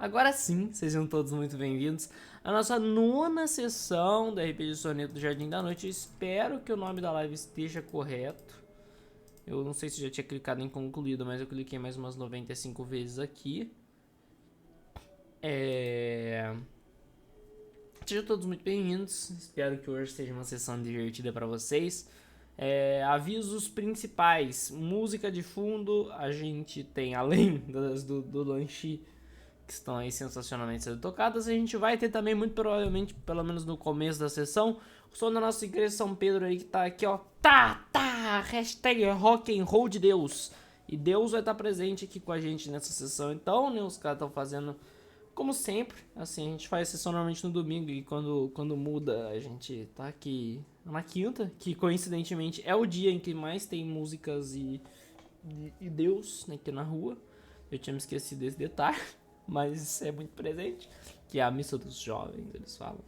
Agora sim, sejam todos muito bem-vindos à nossa nona sessão do RPG Soneto do Jardim da Noite. Eu espero que o nome da live esteja correto. Eu não sei se já tinha clicado em concluído, mas eu cliquei mais umas 95 vezes aqui. Sejam todos muito bem-vindos. Espero que hoje seja uma sessão divertida para vocês. Avisos principais: música de fundo. A gente tem, além do lanche que estão aí sensacionalmente sendo tocadas, a gente vai ter também, muito provavelmente, pelo menos no começo da sessão, o som da nossa igreja São Pedro aí, que tá aqui, ó, hashtag rock and roll de Deus, e Deus vai estar presente aqui com a gente nessa sessão. Então, né, os caras estão fazendo como sempre, assim, a gente faz sessão normalmente no domingo, e quando muda, a gente tá aqui na quinta, que coincidentemente é o dia em que mais tem músicas e Deus, né, aqui na rua. Eu tinha me esquecido desse detalhe, mas é muito presente, que é a missa dos jovens, eles falam.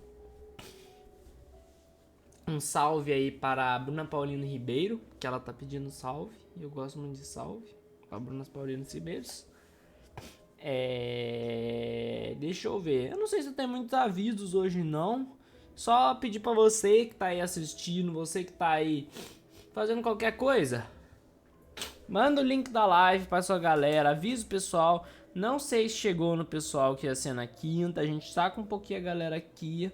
Um salve aí para a Bruna Paulino Ribeiro, que ela tá pedindo salve, e eu gosto muito de salve, para Bruna Paulino Ribeiro. Deixa eu ver, eu não sei se tem muitos avisos hoje não, só pedir para você que tá aí assistindo, você que tá aí fazendo qualquer coisa, manda o link da live pra sua galera, avisa o pessoal. Não sei se chegou no pessoal que ia ser na quinta, a gente tá com um pouquinho a galera aqui.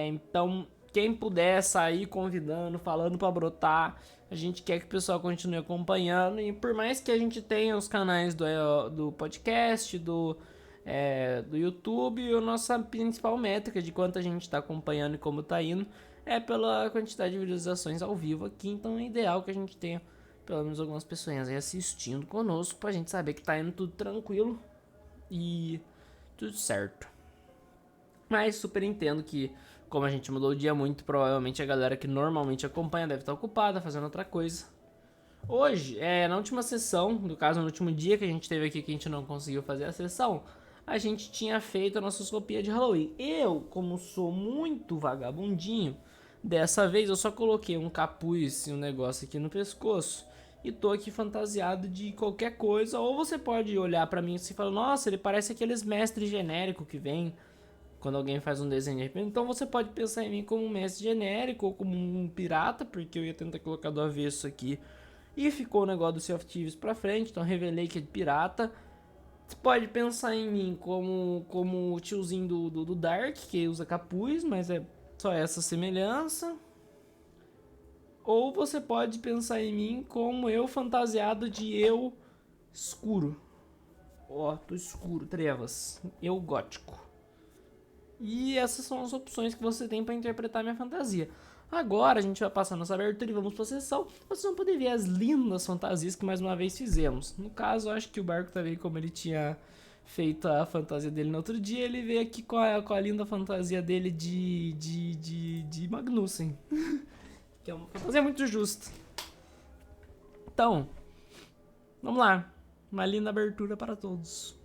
Então, quem puder sair convidando, falando pra brotar, a gente quer que o pessoal continue acompanhando. E por mais que a gente tenha os canais do podcast, do YouTube, a nossa principal métrica de quanto a gente tá acompanhando e como tá indo é pela quantidade de visualizações ao vivo aqui. Então é ideal que a gente tenha pelo menos algumas pessoas aí assistindo conosco, pra gente saber que tá indo tudo tranquilo e tudo certo. Mas super entendo que, como a gente mudou o dia muito, provavelmente a galera que normalmente acompanha deve estar ocupada fazendo outra coisa. Hoje, na última sessão, no caso no último dia que a gente teve aqui que a gente não conseguiu fazer a sessão, a gente tinha feito a nossa roupinha de Halloween. Eu, como sou muito vagabundinho, dessa vez eu só coloquei um capuz e um negócio aqui no pescoço e tô aqui fantasiado de qualquer coisa. Ou você pode olhar pra mim assim e falar, nossa, ele parece aqueles mestres genéricos que vem quando alguém faz um desenho de repente. Então você pode pensar em mim como um mestre genérico ou como um pirata, porque eu ia tentar colocar do avesso aqui e ficou o negócio do Sea of Thieves pra frente, então revelei que é de pirata. Você pode pensar em mim como o tiozinho do Dark, que usa capuz, mas é só essa semelhança. Ou você pode pensar em mim como eu fantasiado de eu escuro. Ó, tô escuro, trevas. Eu gótico. E essas são as opções que você tem para interpretar minha fantasia. Agora a gente vai passar nossa abertura e vamos para a sessão. Vocês vão poder ver as lindas fantasias que mais uma vez fizemos. No caso, eu acho que o Barco tá vendo como ele tinha feito a fantasia dele no outro dia. Ele veio aqui com a linda fantasia dele de Magnussen. Que é uma fantasia muito justa. Então, vamos lá. Uma linda abertura para todos.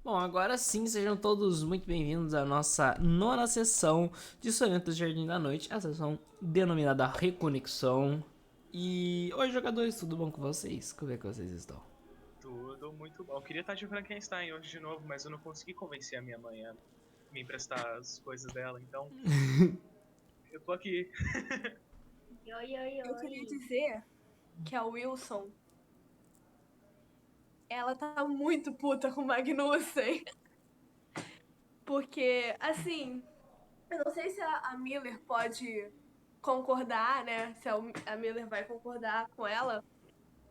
Bom, agora sim, sejam todos muito bem-vindos à nossa nona sessão de Sonetos Jardim da Noite, a sessão denominada Reconexão. E oi, jogadores, tudo bom com vocês? Como é que vocês estão? Tudo muito bom. Eu queria estar de Frankenstein hoje de novo, mas eu não consegui convencer a minha mãe a me emprestar as coisas dela, então eu tô aqui. Oi, oi, Eu queria oi. dizer que a Wilson, ela tá muito puta com o Magnussen. Porque, assim, eu não sei se a Miller pode concordar, né? Se a Miller vai concordar com ela.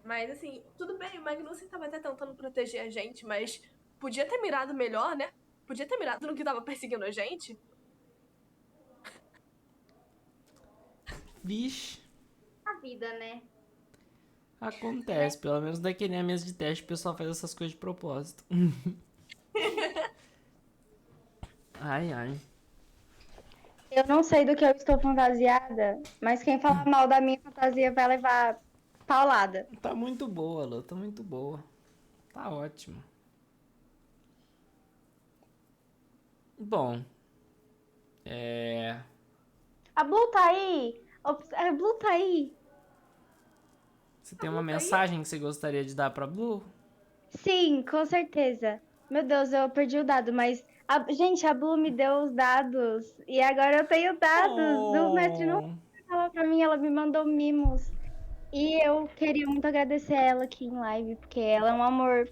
Mas, assim, tudo bem, o Magnussen tava até tentando proteger a gente, mas podia ter mirado melhor, né? Podia ter mirado no que tava perseguindo a gente. Vixe, A vida, né? acontece, pelo menos daquele na mesa de teste o pessoal faz essas coisas de propósito. Ai, ai. Eu não sei do que eu estou fantasiada, mas quem falar mal da minha fantasia vai levar paulada. Tá muito boa, Lu, tá muito boa. Tá ótimo. Bom, A Blue tá aí! A Blue tá aí! você tem uma mensagem que você gostaria de dar pra Blue? Sim, com certeza. Meu Deus, eu perdi o dado, mas. Gente, a Blue me deu os dados. E agora eu tenho dados. O mestre não Oh, falou pra mim, ela me mandou mimos. E eu queria muito agradecer a ela aqui em live, porque ela é um amor.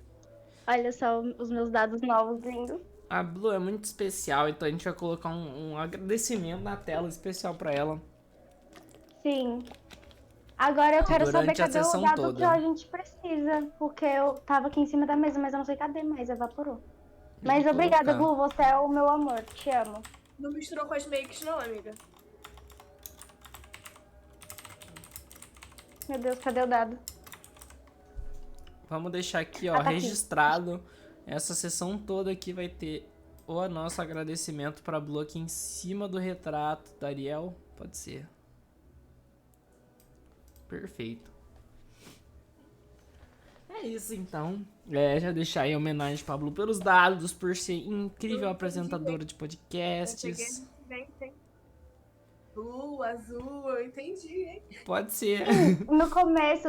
Olha só os meus dados novos lindos. a Blue é muito especial, então a gente vai colocar um agradecimento na tela especial pra ela Sim. Agora eu quero saber durante a cadê o sessão dado que a toda. gente precisa, porque eu tava aqui em cima da mesa, mas eu não sei cadê mais, evaporou. Mas Vou obrigada, colocar. Blue, você é o meu amor, te amo. Não misturou com as makes, não, amiga. Meu Deus, cadê o dado? Vamos deixar aqui, ó, Ah, tá aqui. registrado. Essa sessão toda aqui vai ter o nosso agradecimento pra Blue aqui em cima do retrato da Ariel. Pode ser. Perfeito. É isso então. Já deixar aí a homenagem pra Blue pelos dados, por ser incrível Eu apresentadora de Eu peguei podcasts. hein? Azul, eu entendi, hein? Pode ser. No começo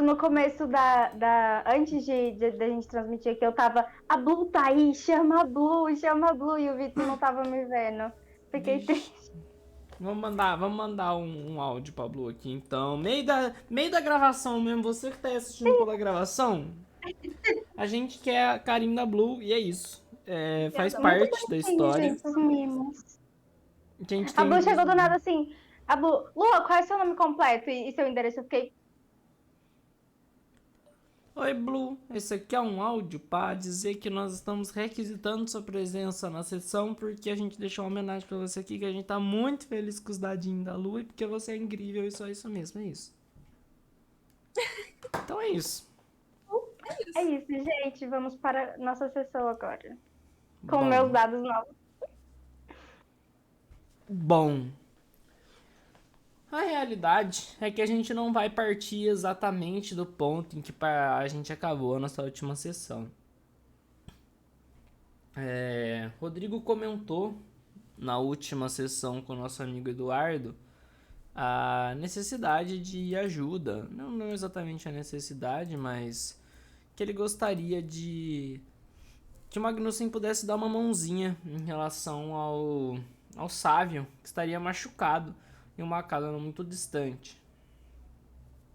antes da gente transmitir aqui, eu tava, a Blue tá aí, chama a Blue, e o Vitor não tava me vendo. Fiquei Vixe. triste. Vamos mandar um áudio pra Blue aqui, então. Meio da gravação mesmo, você que tá aí assistindo pela gravação, a gente quer a carinho da Blue e é isso. Faz Muito parte da Sim, história. gente, os mimos. A gente A tem... Blue chegou do nada assim, a Blue, Lua, qual é o seu nome completo e seu endereço? Eu fiquei, Oi, Blue. Esse aqui é um áudio para dizer que nós estamos requisitando sua presença na sessão porque a gente deixou uma homenagem pra você aqui, que a gente tá muito feliz com os dadinhos da Lu e porque você é incrível e só isso mesmo, é isso. Então é isso. é isso, gente, vamos para nossa sessão agora. Com Bom. meus dados novos. Bom, a realidade é que a gente não vai partir exatamente do ponto em que a gente acabou a nossa última sessão. Rodrigo comentou na última sessão com o nosso amigo Eduardo a necessidade de ajuda. Não exatamente a necessidade, mas que ele gostaria de que o Magnussen pudesse dar uma mãozinha em relação ao Sávio, que estaria machucado em uma casa não muito distante,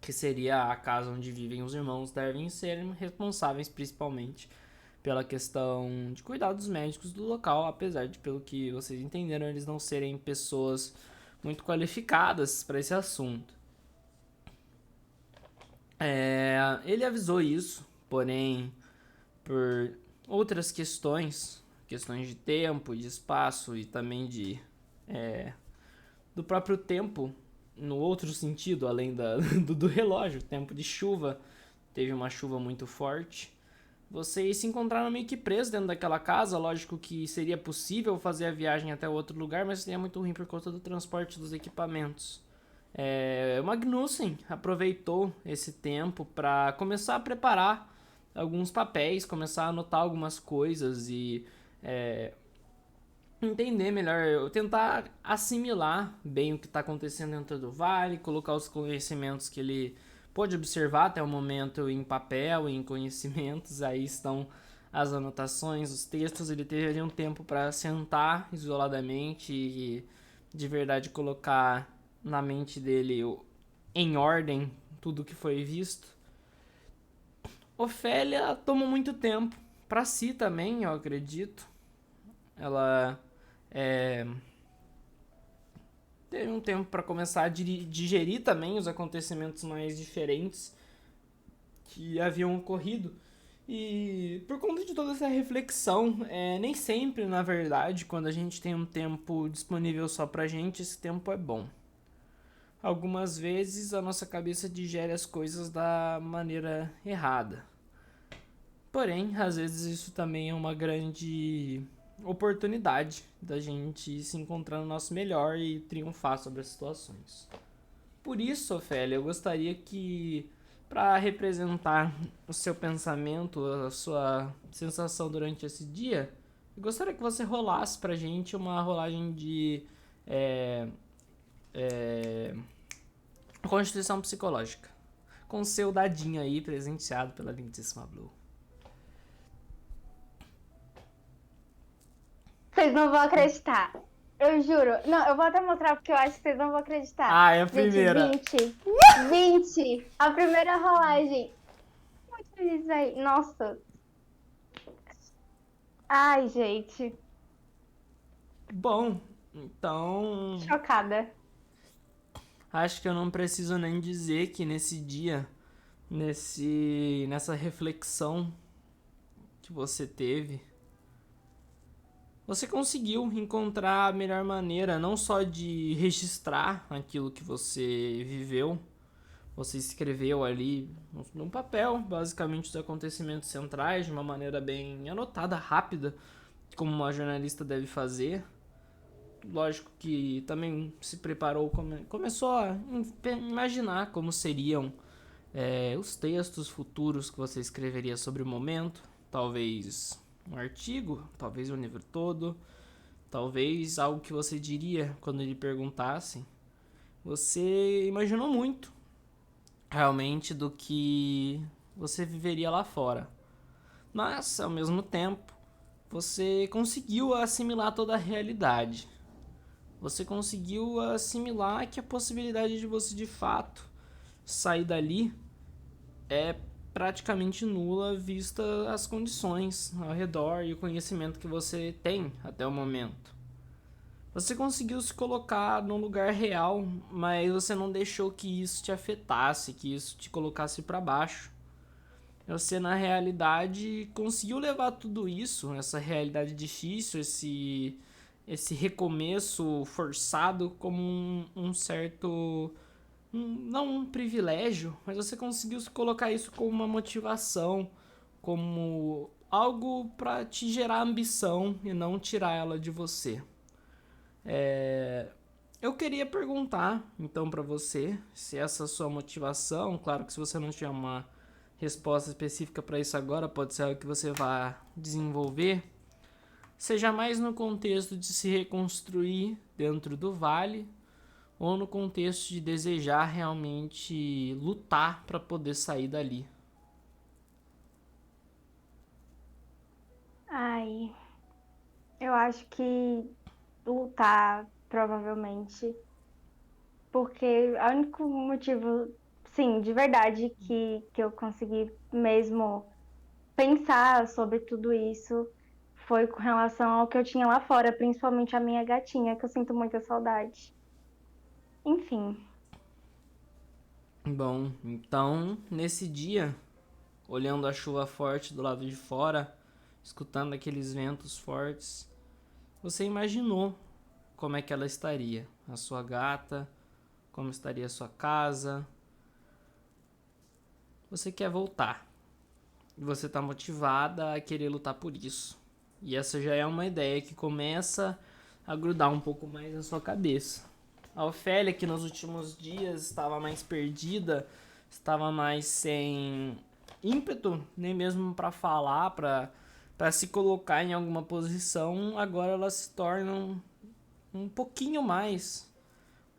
que seria a casa onde vivem os irmãos, devem ser responsáveis principalmente pela questão de cuidados médicos do local, apesar de, pelo que vocês entenderam, eles não serem pessoas muito qualificadas para esse assunto. Ele avisou isso, porém, por outras questões de tempo, de espaço e também do próprio tempo, no outro sentido, além do relógio, tempo de chuva, teve uma chuva muito forte. Vocês se encontraram meio que presos dentro daquela casa. Lógico que seria possível fazer a viagem até outro lugar, mas seria muito ruim por conta do transporte dos equipamentos. O Magnussen aproveitou esse tempo para começar a preparar alguns papéis, começar a anotar algumas coisas e entender melhor, eu tentar assimilar bem o que está acontecendo dentro do vale, colocar os conhecimentos que ele pôde observar até o momento em papel, em conhecimentos, aí estão as anotações, os textos. Ele teve ali um tempo para sentar isoladamente e de verdade colocar na mente dele em ordem tudo que foi visto. Ofélia tomou muito tempo para si também, eu acredito. Ela teve um tempo para começar a digerir também os acontecimentos mais diferentes que haviam ocorrido. E por conta de toda essa reflexão, nem sempre, na verdade, quando a gente tem um tempo disponível só pra gente, esse tempo é bom. Algumas vezes a nossa cabeça digere as coisas da maneira errada. Porém, às vezes isso também é uma grande oportunidade da gente se encontrar no nosso melhor e triunfar sobre as situações. Por isso, Ofélia, eu gostaria que, para representar o seu pensamento, a sua sensação durante esse dia, eu gostaria que você rolasse pra gente uma rolagem de Constituição Psicológica, com o seu dadinho aí presenteado pela lindíssima Blue. Vocês não vão acreditar. Eu juro. Não, eu vou até mostrar porque eu acho que vocês não vão acreditar. Ah, é a Gente, primeira. 20. A primeira rolagem. Muito feliz, velho. Nossa. Ai, gente. Bom, então Chocada. acho que eu não preciso nem dizer que nesse dia, nessa reflexão que você teve, você conseguiu encontrar a melhor maneira não só de registrar aquilo que você viveu, você escreveu ali num papel, basicamente, os acontecimentos centrais, de uma maneira bem anotada, rápida, como uma jornalista deve fazer. Lógico que também se preparou, começou a imaginar como seriam os textos futuros que você escreveria sobre o momento, talvez um artigo, talvez um livro todo, talvez algo que você diria quando lhe perguntassem. Você imaginou muito, realmente, do que você viveria lá fora. Mas, ao mesmo tempo, você conseguiu assimilar toda a realidade. Você conseguiu assimilar que a possibilidade de você, de fato, sair dali é praticamente nula, vista as condições ao redor e o conhecimento que você tem até o momento. Você conseguiu se colocar num lugar real, mas você não deixou que isso te afetasse, que isso te colocasse para baixo. Você, na realidade, conseguiu levar tudo isso, essa realidade difícil, esse recomeço forçado, como um certo... não um privilégio, mas você conseguiu colocar isso como uma motivação, como algo para te gerar ambição e não tirar ela de você. Eu queria perguntar, então, para você, se essa sua motivação, claro que se você não tiver uma resposta específica para isso agora, pode ser algo que você vá desenvolver, seja mais no contexto de se reconstruir dentro do vale, ou no contexto de desejar realmente lutar para poder sair dali. Ai, eu acho que lutar, provavelmente. Porque o único motivo, sim, de verdade, que eu consegui mesmo pensar sobre tudo isso foi com relação ao que eu tinha lá fora, principalmente a minha gatinha, que eu sinto muita saudade. Enfim. Bom, então, nesse dia, olhando a chuva forte do lado de fora, escutando aqueles ventos fortes, você imaginou como é que ela estaria, a sua gata, como estaria a sua casa. Você quer voltar. E você está motivada a querer lutar por isso. E essa já é uma ideia que começa a grudar um pouco mais na sua cabeça. A Ofélia, que nos últimos dias estava mais perdida, estava mais sem ímpeto, nem mesmo para falar, para para se colocar em alguma posição, agora elas se tornam um pouquinho mais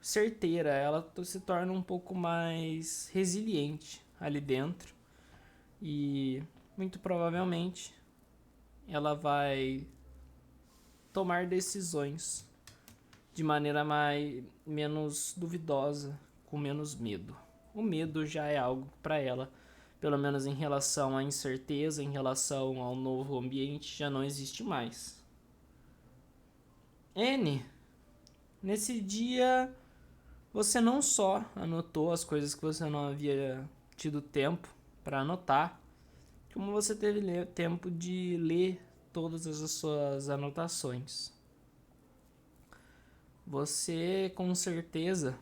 certeira, ela se torna um pouco mais resiliente ali dentro e muito provavelmente ela vai tomar decisões de maneira menos duvidosa, com menos medo. O medo já é algo para ela, pelo menos em relação à incerteza, em relação ao novo ambiente, já não existe mais. N, nesse dia você não só anotou as coisas que você não havia tido tempo para anotar, como você teve tempo de ler todas as suas anotações. Você com certeza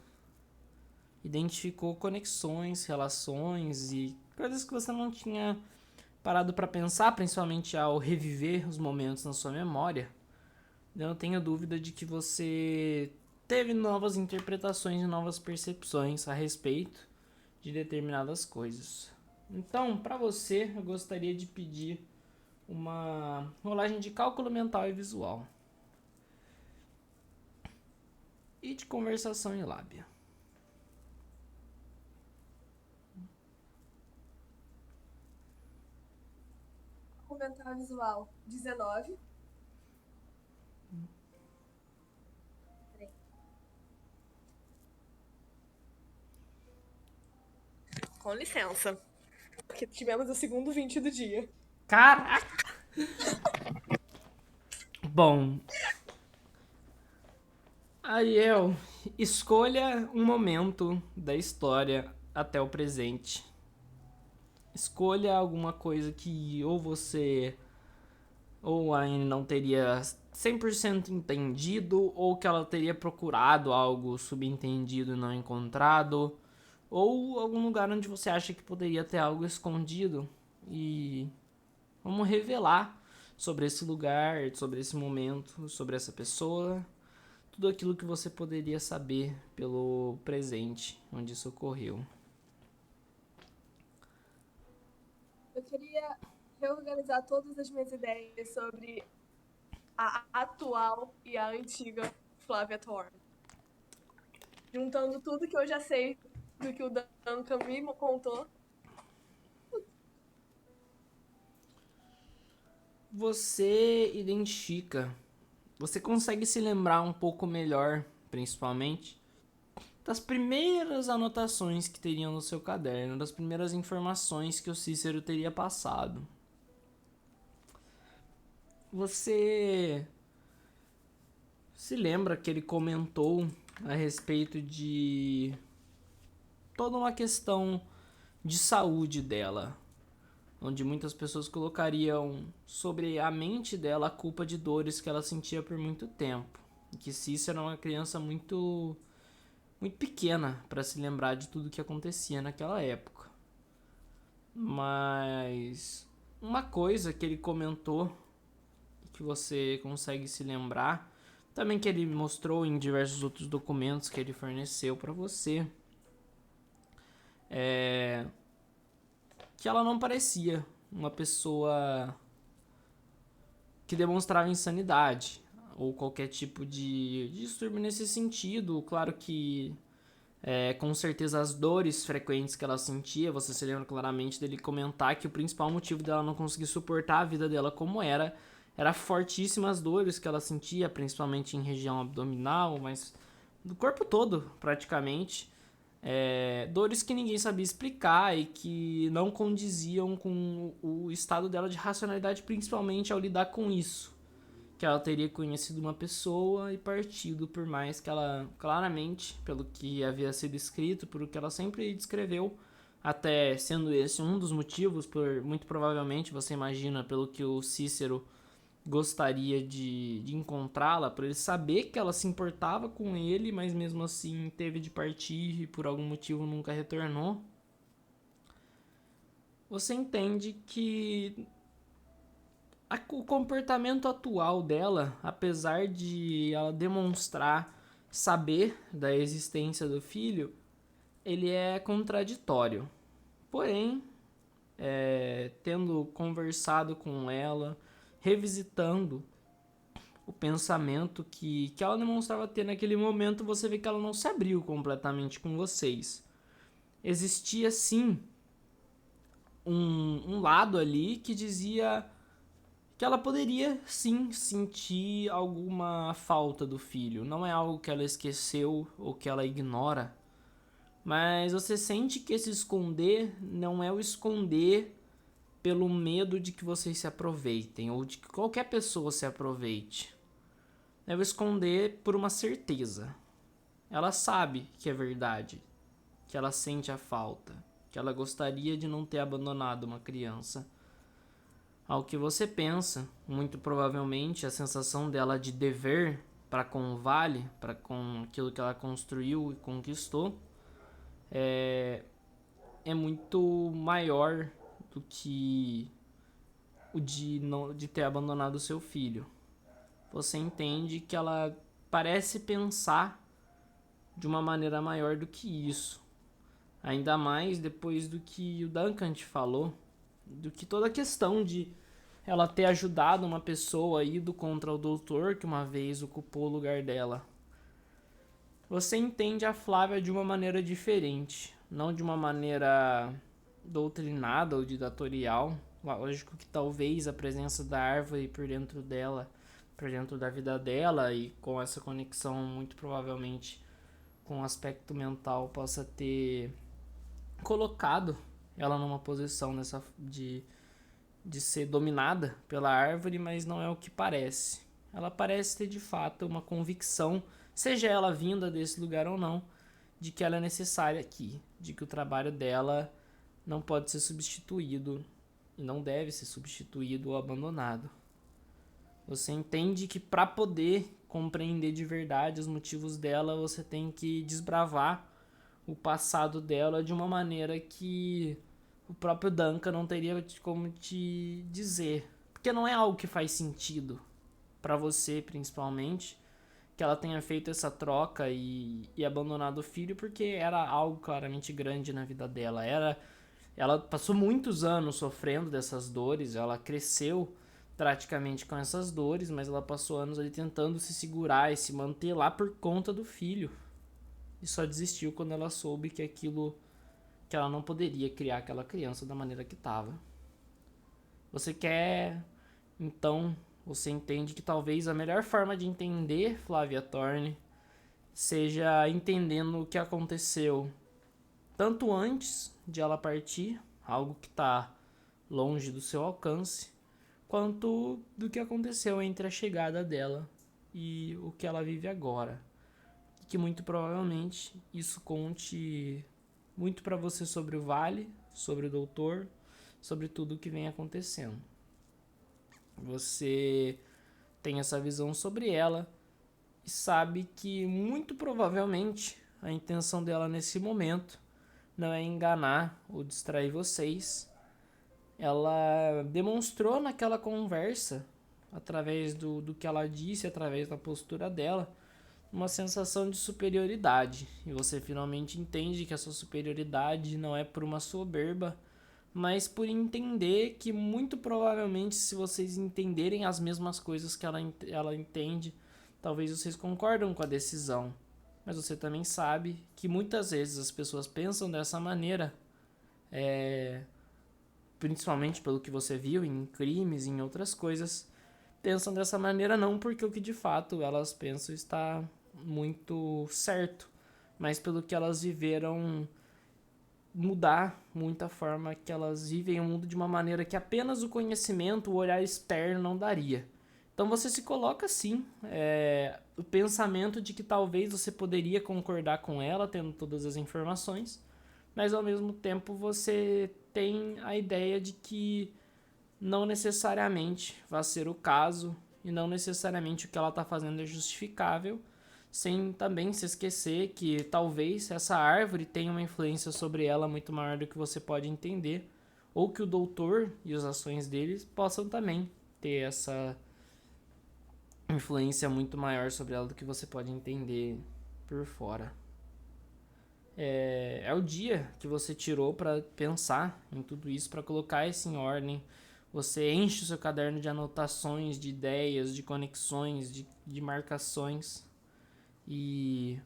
identificou conexões, relações e coisas que você não tinha parado para pensar, principalmente ao reviver os momentos na sua memória. Eu não tenho dúvida de que você teve novas interpretações e novas percepções a respeito de determinadas coisas. Então, para você, eu gostaria de pedir uma rolagem de cálculo mental e visual. E de conversação em lábia. Comentar visual 19. Com licença. Porque tivemos o segundo 20 do dia. Caraca! Bom, Ariel, escolha um momento da história até o presente. Escolha alguma coisa que ou você ou a Anne não teria 100% entendido, ou que ela teria procurado algo subentendido e não encontrado, ou algum lugar onde você acha que poderia ter algo escondido. E vamos revelar sobre esse lugar, sobre esse momento, sobre essa pessoa, tudo aquilo que você poderia saber pelo presente onde isso ocorreu. Eu queria reorganizar todas as minhas ideias sobre a atual e a antiga Flávia Thorne. Juntando tudo que eu já sei do que o Duncan me contou. Você identifica, você consegue se lembrar um pouco melhor, principalmente, das primeiras anotações que teriam no seu caderno, das primeiras informações que o Cícero teria passado. Você se lembra que ele comentou a respeito de toda uma questão de saúde dela, onde muitas pessoas colocariam sobre a mente dela a culpa de dores que ela sentia por muito tempo. E que Cícero era uma criança muito pequena para se lembrar de tudo que acontecia naquela época. Mas uma coisa que ele comentou, que você consegue se lembrar, também que ele mostrou em diversos outros documentos que ele forneceu para você, é que ela não parecia uma pessoa que demonstrava insanidade ou qualquer tipo de distúrbio nesse sentido. Claro que com certeza as dores frequentes que ela sentia, você se lembra claramente dele comentar que o principal motivo dela não conseguir suportar a vida dela como era fortíssimas dores que ela sentia, principalmente em região abdominal, mas do corpo todo praticamente. Dores que ninguém sabia explicar e que não condiziam com o estado dela de racionalidade, principalmente ao lidar com isso. Que ela teria conhecido uma pessoa e partido, por mais que ela, claramente, pelo que havia sido escrito, por o que ela sempre descreveu, até sendo esse um dos motivos, muito provavelmente, você imagina, pelo que o Cícero gostaria de encontrá-la, por ele saber que ela se importava com ele, mas mesmo assim teve de partir e por algum motivo nunca retornou. Você entende que o comportamento atual dela, apesar de ela demonstrar saber da existência do filho, ele é contraditório. Porém, tendo conversado com ela, revisitando o pensamento que ela demonstrava ter naquele momento, você vê que ela não se abriu completamente com vocês. Existia sim um lado ali que dizia que ela poderia sim sentir alguma falta do filho. Não é algo que ela esqueceu ou que ela ignora, mas você sente que esse esconder não é o esconder pelo medo de que vocês se aproveitem ou de que qualquer pessoa se aproveite. É o esconder por uma certeza. Ela sabe que é verdade, que ela sente a falta, que ela gostaria de não ter abandonado uma criança. Ao que você pensa, muito provavelmente a sensação dela de dever para com o Vale, para com aquilo que ela construiu e conquistou, é muito maior do que o de ter abandonado o seu filho. Você entende que ela parece pensar de uma maneira maior do que isso. Ainda mais depois do que o Duncan te falou, do que toda a questão de ela ter ajudado uma pessoa ido contra o doutor que uma vez ocupou o lugar dela. Você entende a Flávia de uma maneira diferente, não de uma maneira doutrinada ou ditatorial. Lógico que talvez a presença da árvore por dentro dela, por dentro da vida dela e com essa conexão muito provavelmente com o aspecto mental possa ter colocado ela numa posição de ser dominada pela árvore, mas não é o que parece. Ela parece ter de fato uma convicção, seja ela vinda desse lugar ou não, de que ela é necessária aqui, de que o trabalho dela não pode ser substituído e não deve ser substituído ou abandonado. Você entende que para poder compreender de verdade os motivos dela, você tem que desbravar o passado dela de uma maneira que o próprio Duncan não teria como te dizer. Porque não é algo que faz sentido para você, principalmente, que ela tenha feito essa troca e abandonado o filho, porque era algo claramente grande na vida dela. Ela passou muitos anos sofrendo dessas dores, ela cresceu praticamente com essas dores, mas ela passou anos ali tentando se segurar e se manter lá por conta do filho. E só desistiu quando ela soube que ela não poderia criar aquela criança da maneira que estava. Então, você entende que talvez a melhor forma de entender Flávia Thorne seja entendendo o que aconteceu tanto antes de ela partir, algo que está longe do seu alcance, quanto do que aconteceu entre a chegada dela e o que ela vive agora. E que muito provavelmente isso conte muito para você sobre o Vale, sobre o Doutor, sobre tudo o que vem acontecendo. Você tem essa visão sobre ela e sabe que muito provavelmente a intenção dela nesse momento não é enganar ou distrair vocês. Ela demonstrou naquela conversa, através do que ela disse, através da postura dela, uma sensação de superioridade. E você finalmente entende que essa superioridade não é por uma soberba, mas por entender que muito provavelmente, se vocês entenderem as mesmas coisas que ela entende, talvez vocês concordam com a decisão. Mas você também sabe que muitas vezes as pessoas pensam dessa maneira, principalmente pelo que você viu em crimes e em outras coisas, pensam dessa maneira não porque o que de fato elas pensam está muito certo, mas pelo que elas viveram mudar muito a forma que elas vivem o mundo de uma maneira que apenas o conhecimento, o olhar externo não daria. Então você se coloca assim, o pensamento de que talvez você poderia concordar com ela, tendo todas as informações, mas ao mesmo tempo você tem a ideia de que não necessariamente vai ser o caso e não necessariamente o que ela está fazendo é justificável, sem também se esquecer que talvez essa árvore tenha uma influência sobre ela muito maior do que você pode entender, ou que o doutor e as ações deles possam também ter essa influência muito maior sobre ela do que você pode entender por fora. É o dia que você tirou para pensar em tudo isso, para colocar isso em ordem. Você enche o seu caderno de anotações, de ideias, de conexões, de marcações. E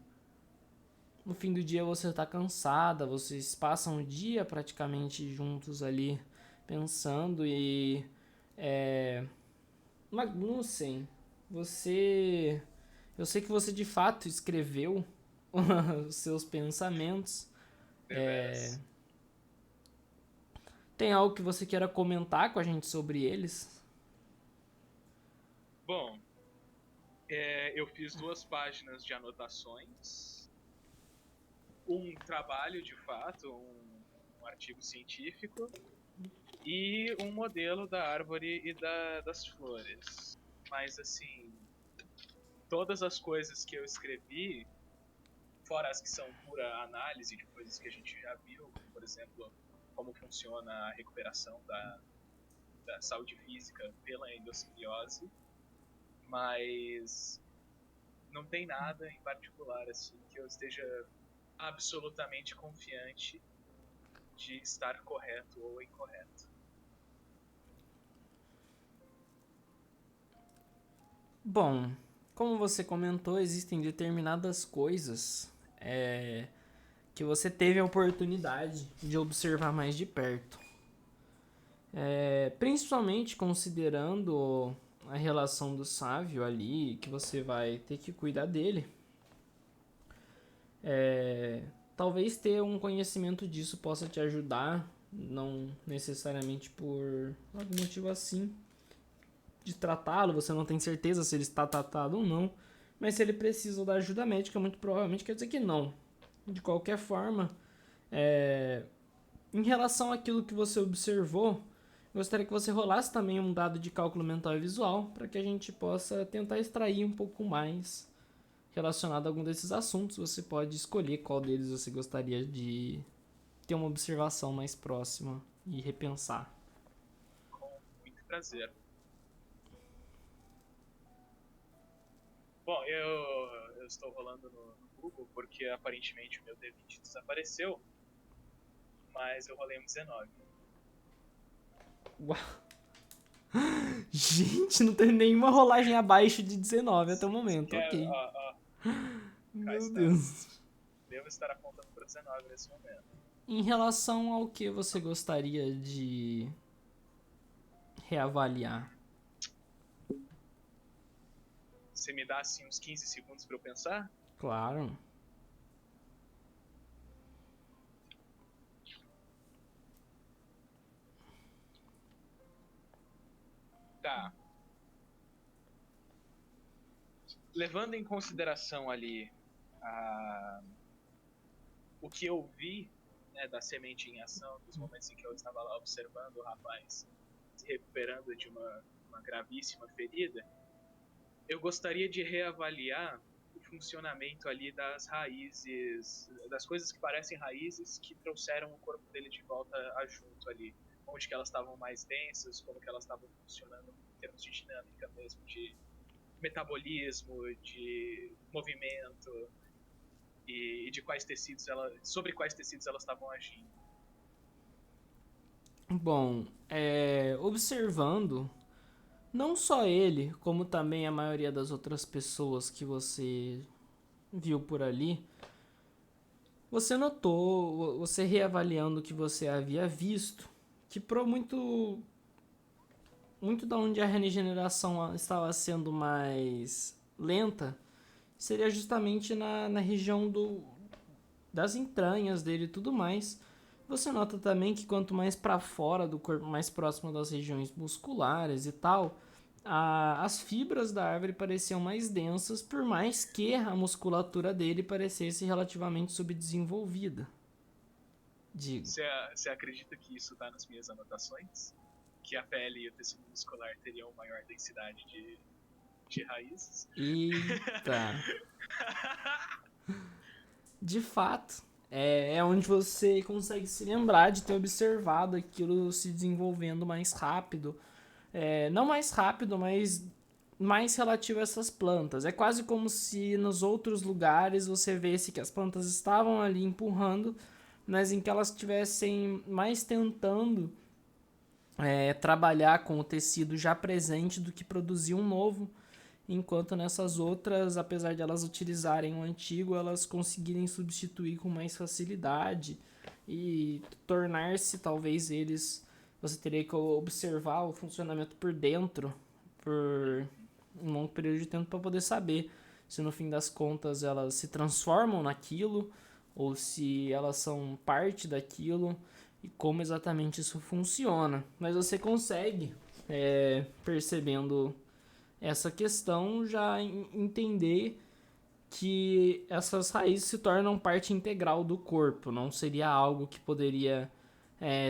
no fim do dia você tá cansada, vocês passam o dia praticamente juntos ali pensando e Magnussen, eu sei que você de fato escreveu os seus pensamentos. Deveras. Tem algo que você queira comentar com a gente sobre eles? Bom, eu fiz 2 páginas de anotações, um trabalho de fato, um artigo científico e um modelo da árvore e das flores. Mas assim, todas as coisas que eu escrevi, fora as que são pura análise de coisas que a gente já viu, como, por exemplo, como funciona a recuperação da saúde física pela endossimbiose, mas não tem nada em particular assim que eu esteja absolutamente confiante de estar correto ou incorreto. Bom, como você comentou, existem determinadas coisas que você teve a oportunidade de observar mais de perto. Principalmente considerando a relação do Sávio ali, que você vai ter que cuidar dele. Talvez ter um conhecimento disso possa te ajudar, não necessariamente por algum motivo assim, de tratá-lo, você não tem certeza se ele está tratado ou não, mas se ele precisa da ajuda médica, muito provavelmente quer dizer que não. De qualquer forma, em relação àquilo que você observou, gostaria que você rolasse também um dado de cálculo mental e visual, para que a gente possa tentar extrair um pouco mais relacionado a algum desses assuntos. Você pode escolher qual deles você gostaria de ter uma observação mais próxima e repensar. Com muito prazer. Bom, eu estou rolando no Google porque aparentemente o meu D20 desapareceu, mas eu rolei um 19. Uau. Gente, não tem nenhuma rolagem abaixo de 19 até o momento, ok. Meu está. Deus. Devo estar apontando para 19 nesse momento. Em relação ao que você gostaria de reavaliar? Você me dá assim uns 15 segundos para eu pensar? Claro. Tá. Levando em consideração ali o que eu vi, né, da semente em ação, dos momentos em que eu estava lá observando o rapaz se recuperando de uma gravíssima ferida, eu gostaria de reavaliar o funcionamento ali das raízes, das coisas que parecem raízes que trouxeram o corpo dele de volta a junto ali. Onde que elas estavam mais densas, como que elas estavam funcionando em termos de dinâmica mesmo, de metabolismo, de movimento e de quais tecidos sobre quais tecidos elas estavam agindo. Bom, observando, não só ele, como também a maioria das outras pessoas que você viu por ali, você notou, você reavaliando o que você havia visto, que por muito da onde a regeneração estava sendo mais lenta, seria justamente na região das entranhas dele e tudo mais. Você nota também que quanto mais para fora do corpo, mais próximo das regiões musculares e tal, as fibras da árvore pareciam mais densas, por mais que a musculatura dele parecesse relativamente subdesenvolvida. Digo. Você acredita que isso está nas minhas anotações? Que a pele e o tecido muscular teriam maior densidade de raízes? Eita! De fato, é onde você consegue se lembrar de ter observado aquilo se desenvolvendo mais rápido. Não mais rápido, mas mais relativo a essas plantas. É quase como se nos outros lugares você visse que as plantas estavam ali empurrando, mas em que elas estivessem mais tentando trabalhar com o tecido já presente do que produzir um novo, enquanto nessas outras, apesar de elas utilizarem o antigo, elas conseguirem substituir com mais facilidade e tornar-se, talvez eles, você teria que observar o funcionamento por dentro por um longo período de tempo para poder saber se no fim das contas elas se transformam naquilo ou se elas são parte daquilo e como exatamente isso funciona. Mas você consegue, percebendo essa questão, já entender que essas raízes se tornam parte integral do corpo. Não seria algo que poderia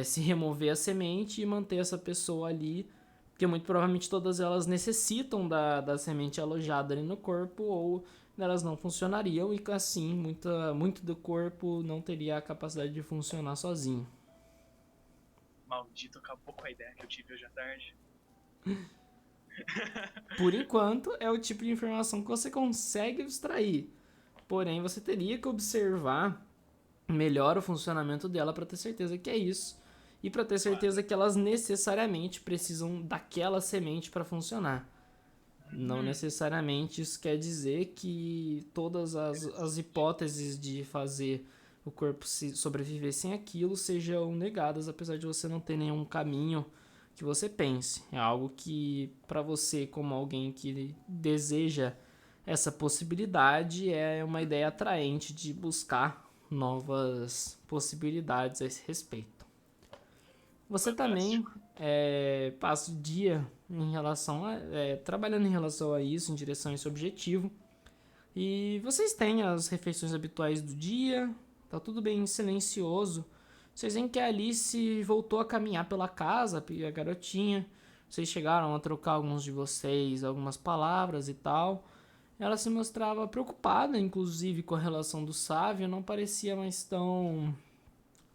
se remover a semente e manter essa pessoa ali, porque muito provavelmente todas elas necessitam da semente alojada ali no corpo, ou elas não funcionariam e assim muito do corpo não teria a capacidade de funcionar sozinho. Maldito, acabou com a ideia que eu tive hoje à tarde. Por enquanto, é o tipo de informação que você consegue extrair. Porém, você teria que observar melhor o funcionamento dela para ter certeza que é isso. E para ter certeza que elas necessariamente precisam daquela semente para funcionar. Não necessariamente isso quer dizer que todas as hipóteses de fazer o corpo sobreviver sem aquilo sejam negadas, apesar de você não ter nenhum caminho que você pense. É algo que, para você, como alguém que deseja essa possibilidade, é uma ideia atraente de buscar novas possibilidades a esse respeito. Você também passa o dia em relação trabalhando em relação a isso, em direção a esse objetivo. E vocês têm as refeições habituais do dia, tá tudo bem silencioso. Vocês veem que a Alice voltou a caminhar pela casa, a garotinha. Vocês chegaram a trocar alguns de vocês, algumas palavras e tal. Ela se mostrava preocupada, inclusive, com a relação do Sávio, não parecia mais tão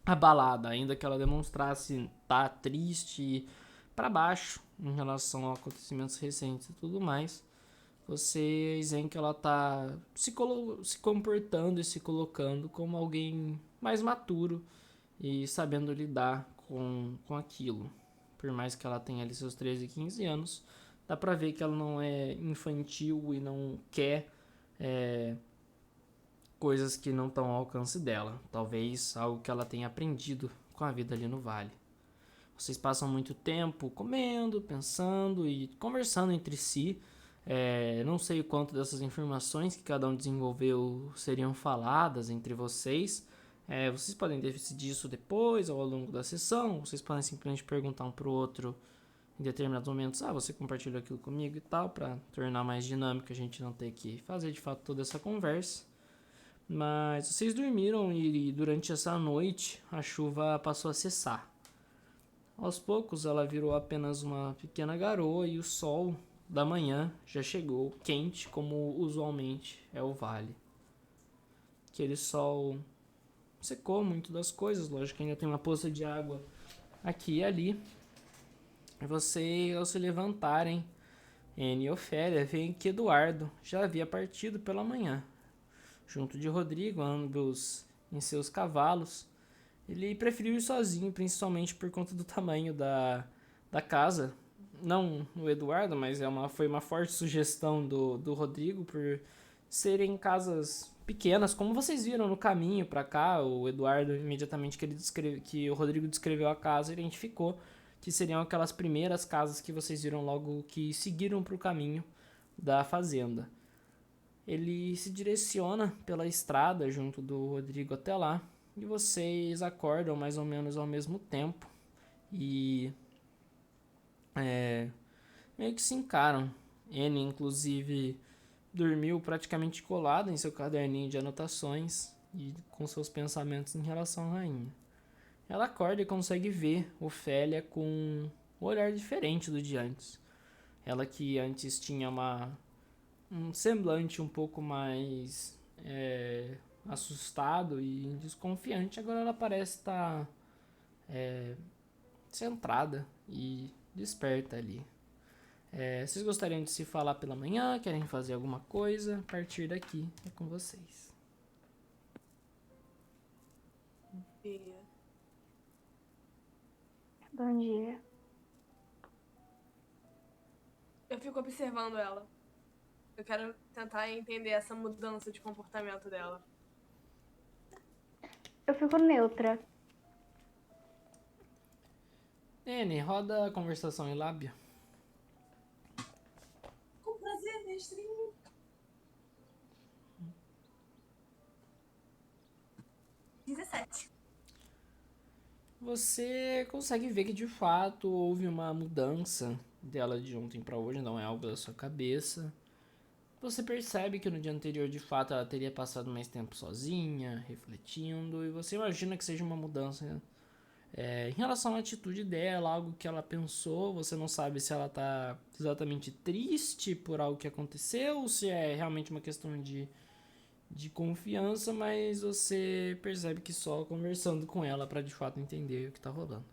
abalada, ainda que ela demonstrasse estar triste e para baixo em relação a acontecimentos recentes e tudo mais. Vocês veem que ela tá se comportando e se colocando como alguém mais maturo e sabendo lidar com aquilo. Por mais que ela tenha ali seus 13, 15 anos, dá pra ver que ela não é infantil e não quer coisas que não estão ao alcance dela. Talvez algo que ela tenha aprendido com a vida ali no vale. Vocês passam muito tempo comendo, pensando e conversando entre si. Não sei o quanto dessas informações que cada um desenvolveu seriam faladas entre vocês. Vocês podem decidir isso depois ou ao longo da sessão. Vocês podem simplesmente perguntar um pro outro em determinados momentos. Você compartilhou aquilo comigo e tal, para tornar mais dinâmico, a gente não ter que fazer de fato toda essa conversa. Mas vocês dormiram e durante essa noite a chuva passou a cessar. Aos poucos ela virou apenas uma pequena garoa e o sol da manhã já chegou, quente como usualmente é o vale. Aquele sol secou muito das coisas, lógico que ainda tem uma poça de água aqui e ali. E vocês, ao se levantarem, Anne e Ofélia, veem que Eduardo já havia partido pela manhã. Junto de Rodrigo, ambos em seus cavalos. Ele preferiu ir sozinho, principalmente por conta do tamanho da casa. Não o Eduardo, mas foi uma forte sugestão do Rodrigo por serem casas pequenas, como vocês viram no caminho para cá. O Eduardo, imediatamente que o Rodrigo descreveu a casa, identificou que seriam aquelas primeiras casas que vocês viram logo que seguiram para o caminho da fazenda. Ele se direciona pela estrada junto do Rodrigo até lá e vocês acordam mais ou menos ao mesmo tempo e meio que se encaram. Anne, inclusive, dormiu praticamente colada em seu caderninho de anotações e com seus pensamentos em relação à rainha. Ela acorda e consegue ver Ofélia com um olhar diferente do de antes. Ela que antes tinha um semblante um pouco mais assustado e desconfiante, agora ela parece estar centrada e desperta ali. Vocês gostariam de se falar pela manhã? Querem fazer alguma coisa? A partir daqui é com vocês. Bom dia. Eu fico observando ela. Eu quero tentar entender essa mudança de comportamento dela. Eu fico neutra. N, roda a conversação em lábia. Com prazer, mestre. 17. Você consegue ver que de fato houve uma mudança dela de ontem pra hoje, não é algo da sua cabeça. Você percebe que no dia anterior de fato ela teria passado mais tempo sozinha, refletindo, e você imagina que seja uma mudança em relação à atitude dela, algo que ela pensou. Você não sabe se ela tá exatamente triste por algo que aconteceu, ou se é realmente uma questão de confiança, mas você percebe que só conversando com ela pra de fato entender o que tá rolando.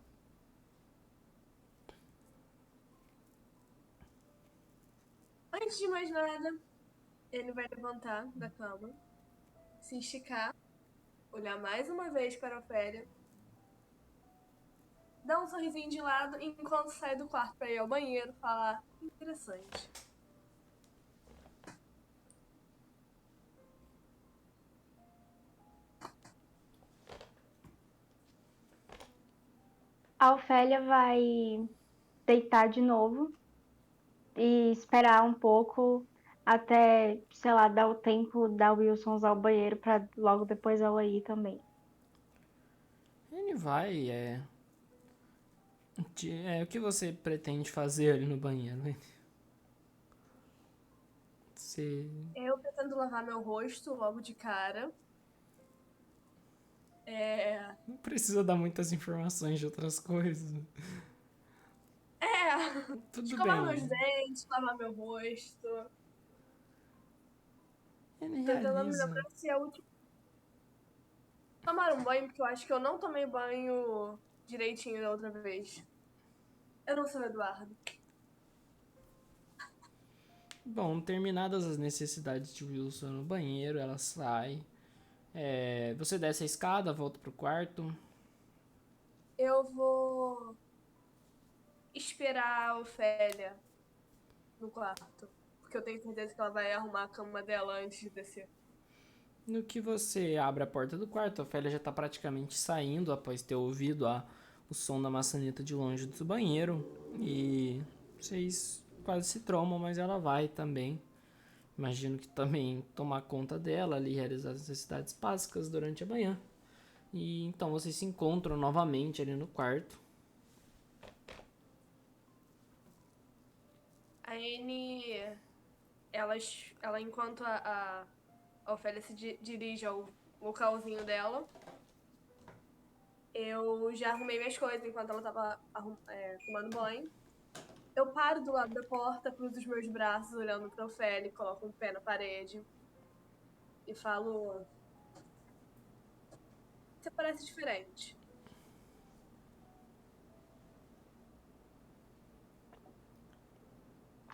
Antes de mais nada, ele vai levantar da cama, se esticar, olhar mais uma vez para a Ofélia, dar um sorrisinho de lado enquanto sai do quarto para ir ao banheiro, falar interessante. A Ofélia vai deitar de novo e esperar um pouco até, sei lá, dar o tempo da Wilson usar o banheiro pra logo depois ela ir também. Ele vai, o que você pretende fazer ali no banheiro, hein? Você Eu pretendo lavar meu rosto logo de cara. não precisa dar muitas informações de outras coisas. Tudo Escovar meus bem. dentes, lavar meu rosto. Ele Tô tentando me realiza. lembrar se é o último. Tomar um banho, porque eu acho que eu não tomei banho direitinho da outra vez. Eu não sou o Eduardo. Bom, terminadas as necessidades de Wilson no banheiro, ela sai. Você desce a escada, volta pro quarto. Eu vou esperar a Ofélia no quarto. Porque eu tenho certeza que ela vai arrumar a cama dela antes de descer. No que você abre a porta do quarto, a Ofélia já tá praticamente saindo após ter ouvido o som da maçaneta de longe do banheiro. E vocês quase se tromam, mas ela vai também. Imagino que também tomar conta dela ali, realizar as necessidades básicas durante a manhã. E então vocês se encontram novamente ali no quarto. A Anne, ela enquanto a Ofélia se dirige ao localzinho dela, eu já arrumei minhas coisas enquanto ela tava tomando banho. Eu paro do lado da porta, cruzo os meus braços olhando pra Ofélia, coloco um pé na parede e falo: Você parece diferente.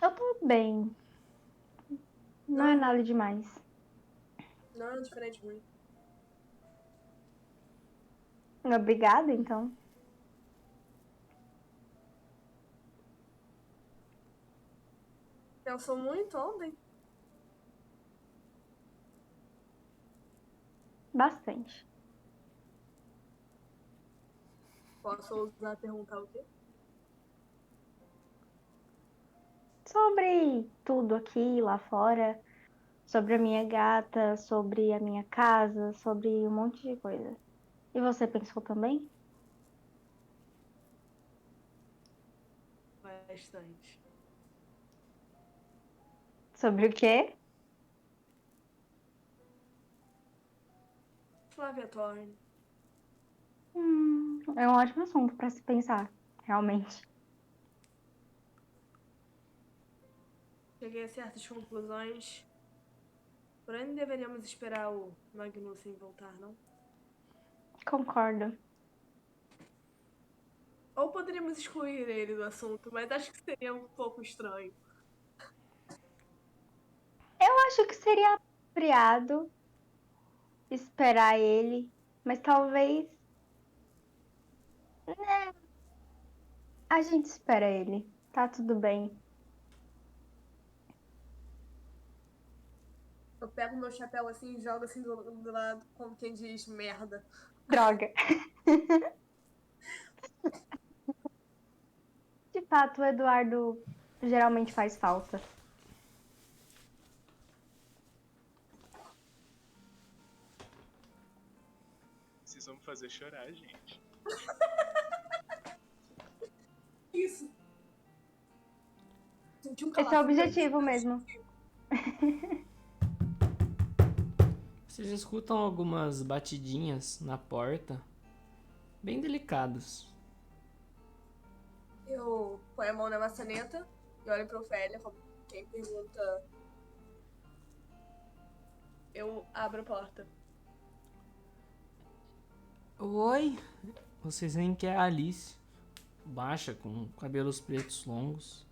Eu tô bem, não é Não, nada demais. não, diferente muito. Obrigada, então. Pensou muito ontem? Bastante. Posso ousar perguntar o quê? Sobre tudo aqui, lá fora, sobre a minha gata, sobre a minha casa, sobre um monte de coisa. E você pensou também? Bastante. Sobre o quê? Flávia Thorne. É um ótimo assunto para se pensar, realmente. Cheguei a certas conclusões. Porém, não deveríamos esperar o Magnussen voltar, não? Concordo. Ou poderíamos excluir ele do assunto, mas acho que seria um pouco estranho. Eu acho que seria apropriado esperar ele, mas talvez, né, a gente espera ele. Tá tudo bem. Eu pego meu chapéu assim e jogo assim do lado, como quem diz merda. Droga. De fato, o Eduardo geralmente faz falta. Vocês vão me fazer chorar, gente. Isso. Senti um Esse é o calafrio. objetivo mesmo. Vocês escutam algumas batidinhas na porta, bem delicadas. Eu ponho a mão na maçaneta e olho pra Ofélia, como quem pergunta. Eu abro a porta. Oi, vocês veem que é a Alice, baixa, com cabelos pretos longos.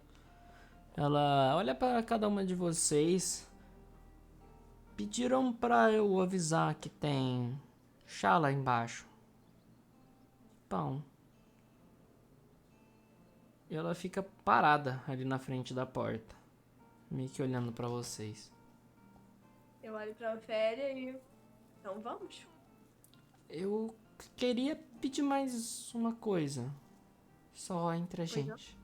Ela olha para cada uma de vocês. Pediram pra eu avisar que tem chá lá embaixo. Pão. E ela fica parada ali na frente da porta, meio que olhando pra vocês. Eu olho pra Ofélia e. Então vamos. Eu queria pedir mais uma coisa, só entre a Pois não. gente.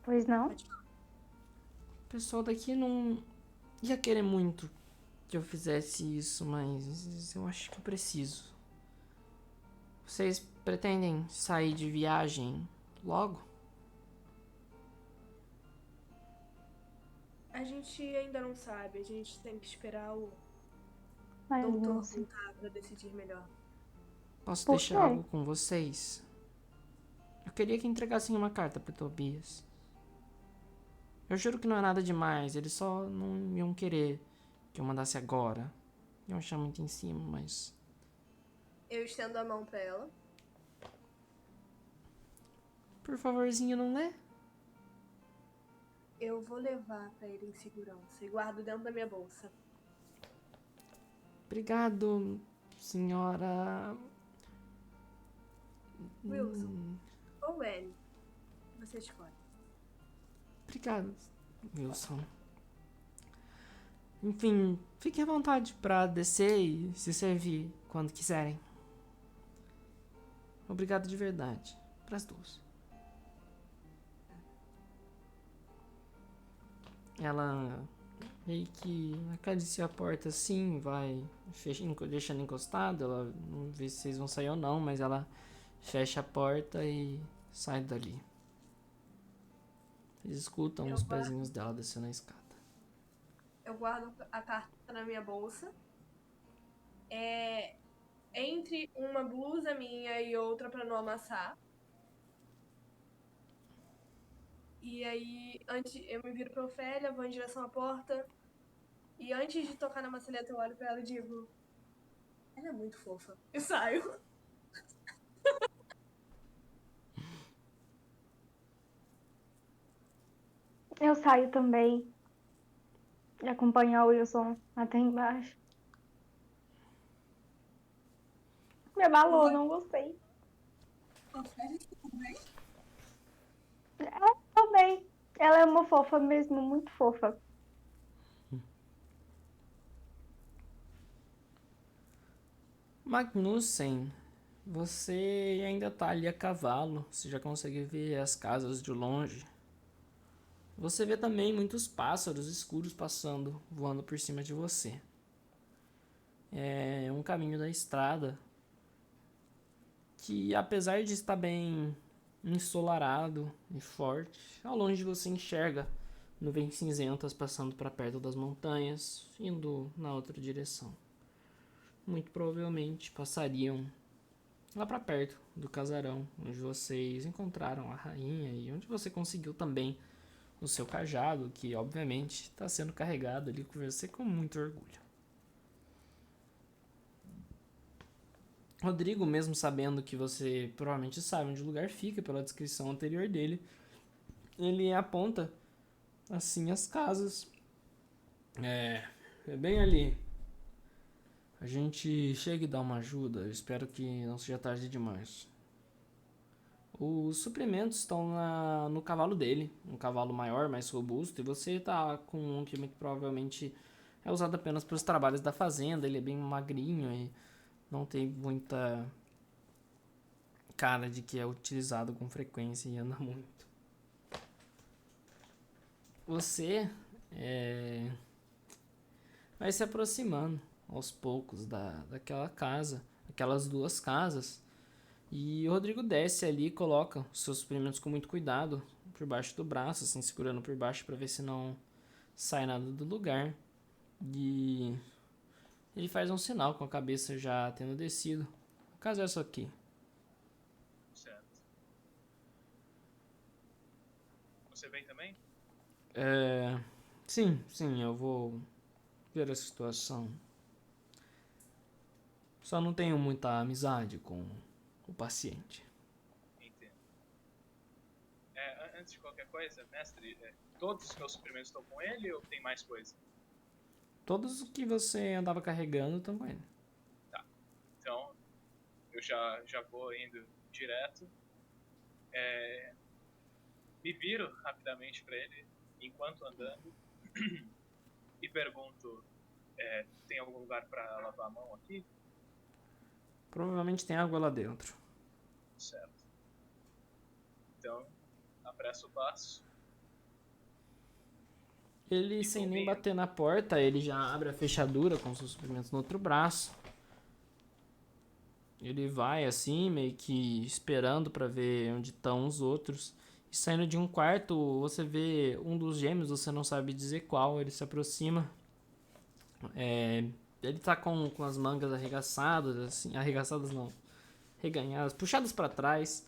Pois não? O pessoal daqui não ia querer muito que eu fizesse isso, mas eu acho que eu preciso. Vocês pretendem sair de viagem logo? A gente ainda não sabe, a gente tem que esperar o Ai, doutor nossa. voltar pra decidir melhor. Posso Por deixar quê? algo com vocês? Eu queria que entregassem uma carta pro Tobias. Eu juro que não é nada demais, eles só não iam querer que eu mandasse agora. Iam achar muito em cima, mas... Eu estendo a mão pra ela. Por favorzinho, não lê? Eu vou levar pra ele em segurança e guardo dentro da minha bolsa. Obrigado, senhora... Wilson. Ou Annie. Você escolhe. Obrigado, Wilson. Enfim, fiquem à vontade pra descer e se servir quando quiserem. Obrigado de verdade. Pras duas. Ela meio que acaricia a porta assim, vai deixando encostado. Ela não vê se vocês vão sair ou não, mas ela fecha a porta e sai dali. Eles escutam Eu os guardo. pezinhos dela descendo a escada. Eu guardo a carta na minha bolsa. É entre uma blusa minha e outra pra não amassar. E aí, antes eu me viro pra Ofélia, vou em direção à porta. E antes de tocar na maçaneta, eu olho pra ela e digo: ela é muito fofa. E saio. Eu saio também e acompanho o Wilson até embaixo. Me abalou, não gostei. Ofélia, tudo bem? Também. Ela é uma fofa mesmo, muito fofa. Magnussen, você ainda tá ali a cavalo. Você já consegue ver as casas de longe. Você vê também muitos pássaros escuros passando, voando por cima de você. É um caminho da estrada que, apesar de estar bem ensolarado e forte, ao longe você enxerga nuvens cinzentas passando para perto das montanhas, indo na outra direção. Muito provavelmente passariam lá para perto do casarão, onde vocês encontraram a rainha e onde você conseguiu também o seu cajado, que obviamente está sendo carregado ali com você com muito orgulho. Rodrigo, mesmo sabendo que você provavelmente sabe onde o lugar fica pela descrição anterior dele, ele aponta assim as casas. É bem ali. A gente chega e dá uma ajuda. Eu espero que não seja tarde demais. Os suprimentos estão no cavalo dele. Um cavalo maior, mais robusto. E você tá com um que muito provavelmente é usado apenas para os trabalhos da fazenda. Ele é bem magrinho e não tem muita cara de que é utilizado com frequência e anda muito. Você vai se aproximando aos poucos daquela casa, aquelas duas casas. E o Rodrigo desce ali e coloca os seus suprimentos com muito cuidado por baixo do braço, assim, segurando por baixo para ver se não sai nada do lugar. E ele faz um sinal com a cabeça já tendo descido. O caso é isso aqui. Certo. Você vem também? Sim, eu vou ver a situação. Só não tenho muita amizade com o paciente. Entendo. Antes de qualquer coisa, mestre, todos os meus suprimentos estão com ele ou tem mais coisa? Todos os que você andava carregando estão com ele. Tá. Então, eu já vou indo direto. Me viro rapidamente para ele enquanto andando e pergunto: tem algum lugar para lavar a mão aqui? Provavelmente tem água lá dentro. Certo. Então, apresso o passo. Ele, E sem nem combina. bater na porta, ele já abre a fechadura com seus suprimentos no outro braço. Ele vai assim, meio que esperando pra ver onde estão os outros. E saindo de um quarto, você vê um dos gêmeos, você não sabe dizer qual, ele se aproxima. Ele tá com as mangas arregaçadas, assim, arregaçadas não, reganhadas, puxadas pra trás.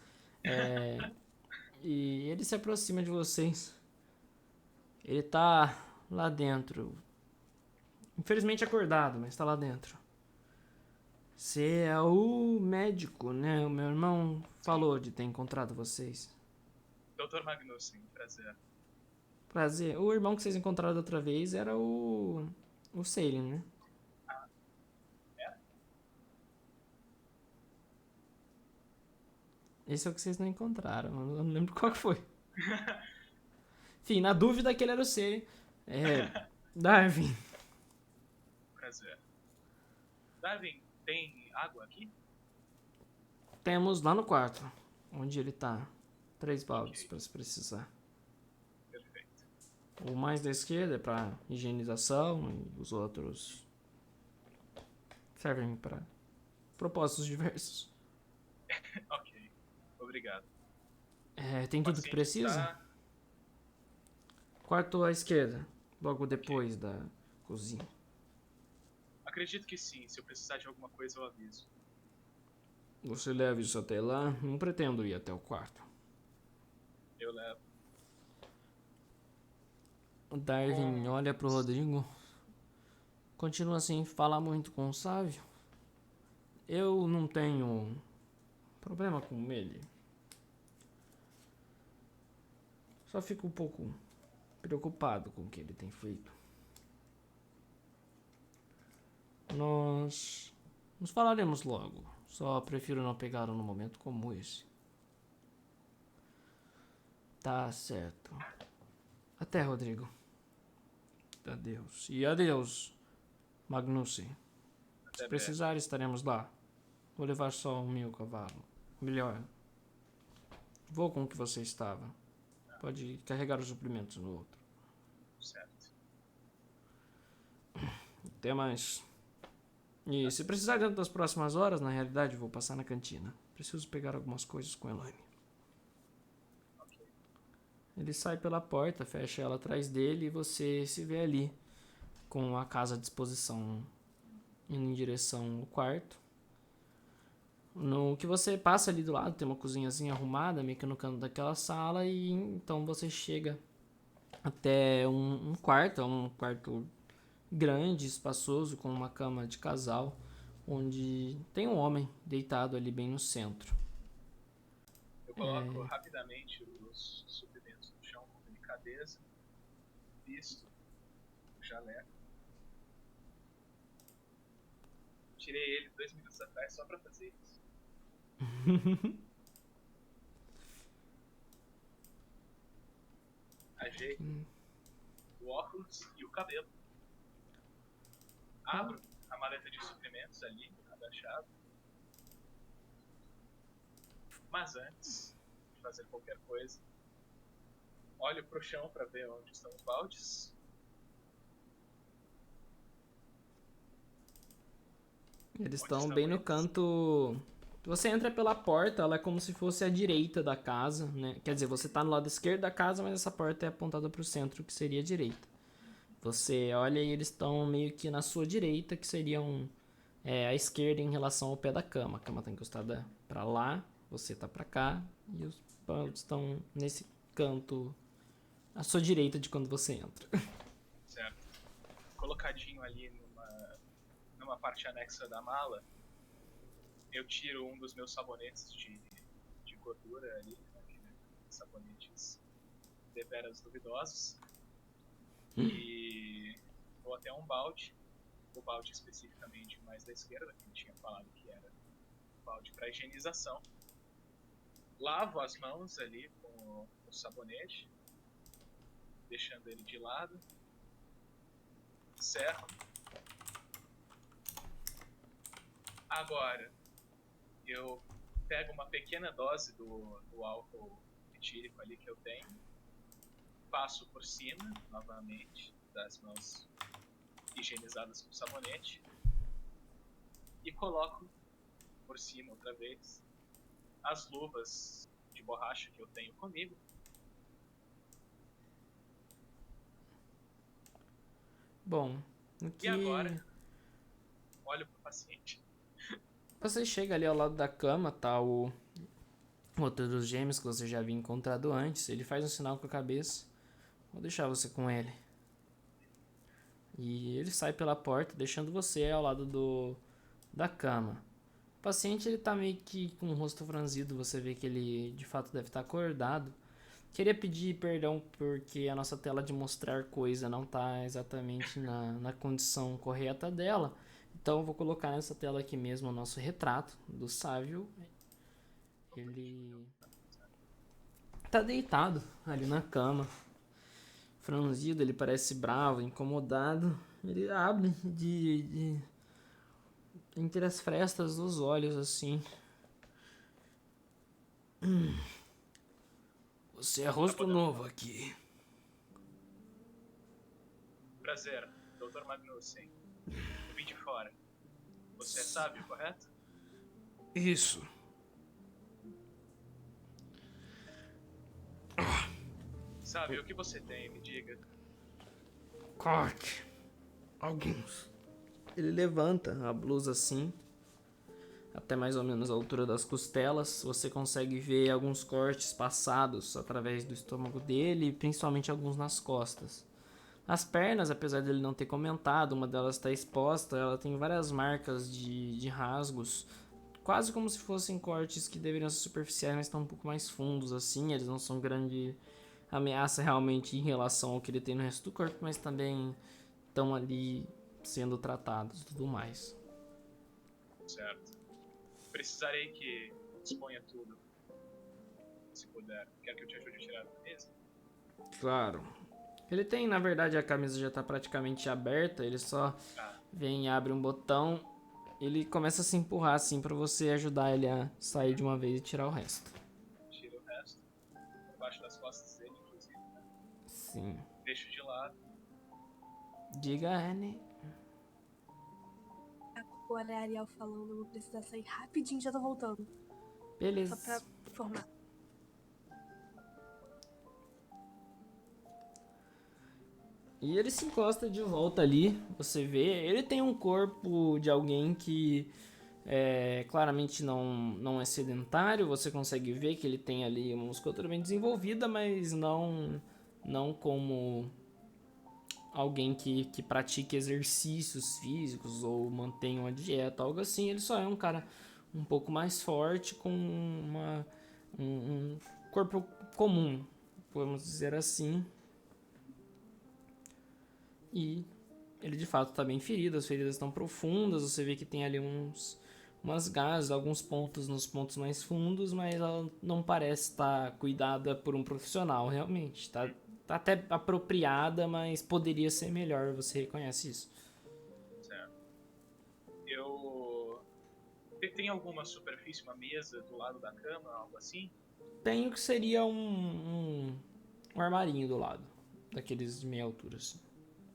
E ele se aproxima de vocês. Ele tá lá dentro. Infelizmente acordado, mas tá lá dentro. Você é o médico, né? O meu irmão falou de ter encontrado vocês. Dr. Magnussen, prazer. Prazer. O irmão que vocês encontraram da outra vez era o Salem, né? Esse é o que vocês não encontraram. Eu não lembro qual que foi. Enfim, na dúvida que ele era o Salem. Darwin. Prazer. Darwin, tem água aqui? Temos lá no quarto, onde ele tá. 3 baldes pra se precisar. Perfeito. O mais da esquerda é pra higienização e os outros servem pra propósitos diversos. Ok. Obrigado. Tem O tudo que paciente precisa? está- Quarto à esquerda, logo depois da cozinha. Acredito que sim. Se eu precisar de alguma coisa, eu aviso. Você leva isso até lá? Não pretendo ir até o quarto. Eu levo. O Darwin olha pro Rodrigo. Continua sem falar muito com o Sávio. Eu não tenho problema com ele. Só fico um pouco preocupado com o que ele tem feito. Nós nos falaremos logo. Só prefiro não pegá-lo num momento como esse. Tá certo. Até, Rodrigo. Adeus. E adeus, Magnussen. Até Se breve. precisar, estaremos lá. Vou levar só o meu cavalo. Melhor, vou com o que você estava. Pode carregar os suprimentos no outro. Certo. Até mais. E se precisar dentro das próximas horas, na realidade, vou passar na cantina. Preciso pegar algumas coisas com Elaine. Ok. Ele sai pela porta, fecha ela atrás dele e você se vê ali, com a casa à disposição, indo em direção ao quarto. No que você passa ali do lado, tem uma cozinhazinha arrumada, meio que no canto daquela sala, e então você chega até um quarto grande, espaçoso, com uma cama de casal, onde tem um homem deitado ali bem no centro. Eu coloco rapidamente os suprimentos no chão com delicadeza. Visto o jaleco. Tirei ele 2 minutos atrás só pra fazer isso. Ajeito o óculos e o cabelo. Abro a maleta de suprimentos ali, agachado. Mas antes de fazer qualquer coisa, olho pro chão para ver onde estão os baldes. Eles Onde estão estão bem no eles? canto. Você entra pela porta, ela é como se fosse a direita da casa, né? Quer dizer, você tá no lado esquerdo da casa, mas essa porta é apontada pro centro, que seria a direita. Você olha e eles estão meio que na sua direita, que seriam à esquerda em relação ao pé da cama. A cama tá encostada pra lá, você tá pra cá, e os baldes estão nesse canto à sua direita de quando você entra. Certo. Colocadinho ali numa parte anexa da mala, eu tiro um dos meus sabonetes de gordura ali, né, sabonetes deveras duvidosos, e vou até um balde, o balde especificamente mais da esquerda, que eu tinha falado que era um balde para higienização. Lavo as mãos ali com o sabonete, deixando ele de lado, cerro. Agora, eu pego uma pequena dose do álcool etílico ali que eu tenho, passo por cima, novamente, das mãos higienizadas com sabonete, e coloco por cima outra vez as luvas de borracha que eu tenho comigo. Bom, o que... E agora, olho pro paciente. Você chega ali ao lado da cama, tá o outro dos gêmeos que você já havia encontrado antes. Ele faz um sinal com a cabeça. Vou deixar você com ele. E ele sai pela porta, deixando você ao lado da cama. O paciente ele tá meio que com o rosto franzido. Você vê que ele de fato deve estar acordado. Queria pedir perdão porque a nossa tela de mostrar coisa não tá exatamente na condição correta dela. Então eu vou colocar nessa tela aqui mesmo o nosso retrato do Sávio. Ele tá deitado ali na cama, franzido, ele parece bravo, incomodado. Ele abre entre as frestas dos olhos assim. Você é rosto novo aqui. Prazer, Dr. Magnussen. Eu vim de fora. Você é sábio, correto? Isso. Sábio, o que você tem? Me diga. Corte. Alguns. Ele levanta a blusa assim, até mais ou menos a altura das costelas. Você consegue ver alguns cortes passados através do estômago dele, principalmente alguns nas costas. As pernas, apesar dele não ter comentado, uma delas está exposta, ela tem várias marcas de rasgos, quase como se fossem cortes que deveriam ser superficiais, mas estão um pouco mais fundos assim. Eles não são grande ameaça realmente em relação ao que ele tem no resto do corpo, mas também estão ali sendo tratados e tudo mais. Certo. Precisarei que exponha tudo, se puder. Quer que eu te ajude a tirar a camisa? Claro. Ele tem, na verdade, a camisa já está praticamente aberta, ele só vem e abre um botão, ele começa a se empurrar assim para você ajudar ele a sair de uma vez e tirar o resto. Tiro o resto, por baixo das costas dele, inclusive, né? Sim. Deixo de lado. Diga, Annie. Agora é a Ariel falando, eu vou precisar sair rapidinho, já tô voltando. Beleza. Só pra informar. E ele se encosta de volta ali, você vê. Ele tem um corpo de alguém que claramente não é sedentário. Você consegue ver que ele tem ali uma musculatura bem desenvolvida, mas não como alguém que pratique exercícios físicos ou mantenha uma dieta, algo assim. Ele só é um cara um pouco mais forte, com um corpo comum, podemos dizer assim. E ele de fato está bem ferido, as feridas estão profundas, você vê que tem ali umas gases, alguns pontos nos pontos mais fundos, mas ela não parece estar cuidada por um profissional, realmente. Está até apropriada, mas poderia ser melhor, você reconhece isso. Certo. Tem alguma superfície, uma mesa do lado da cama, algo assim? Tem o que seria um armarinho do lado, daqueles de meia altura, assim.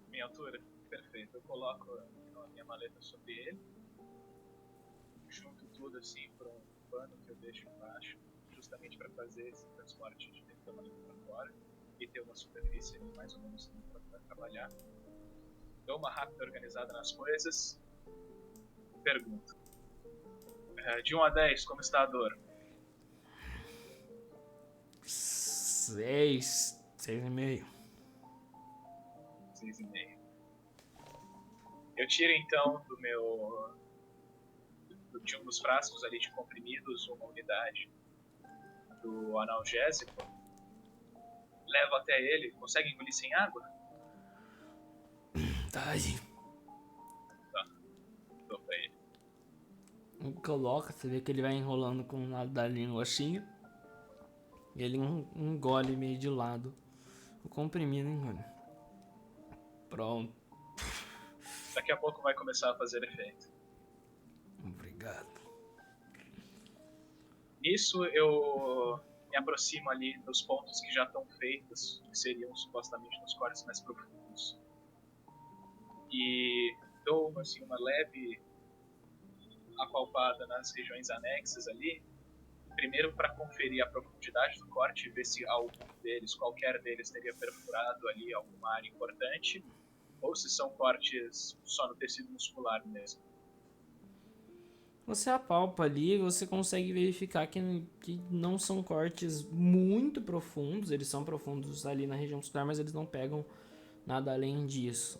Minha altura? Perfeito. Eu coloco então, a minha maleta sobre ele, junto tudo assim por um pano que eu deixo embaixo, justamente para fazer esse transporte de dentro da maleta para fora e ter uma superfície ali mais ou menos para trabalhar. Dou uma rápida organizada nas coisas. Pergunta. De 1 a 10, como está a dor? 6,5. 6,5. Eu tiro então de um dos frascos ali de comprimidos uma unidade do analgésico, levo até ele. Consegue engolir sem água? Tá aí. Dou pra ele. Coloca, você vê que ele vai enrolando com o lado da língua assim. E ele engole meio de lado. O comprimido engole. Pronto. Daqui a pouco vai começar a fazer efeito. Obrigado. Nisso eu me aproximo ali dos pontos que já estão feitos, que seriam supostamente nos cortes mais profundos. E dou assim, uma leve apalpada nas regiões anexas ali, primeiro para conferir a profundidade do corte e ver se qualquer deles teria perfurado ali alguma área importante, ou se são cortes só no tecido muscular mesmo. Você apalpa ali, você consegue verificar que não são cortes muito profundos. Eles são profundos ali na região muscular, mas eles não pegam nada além disso.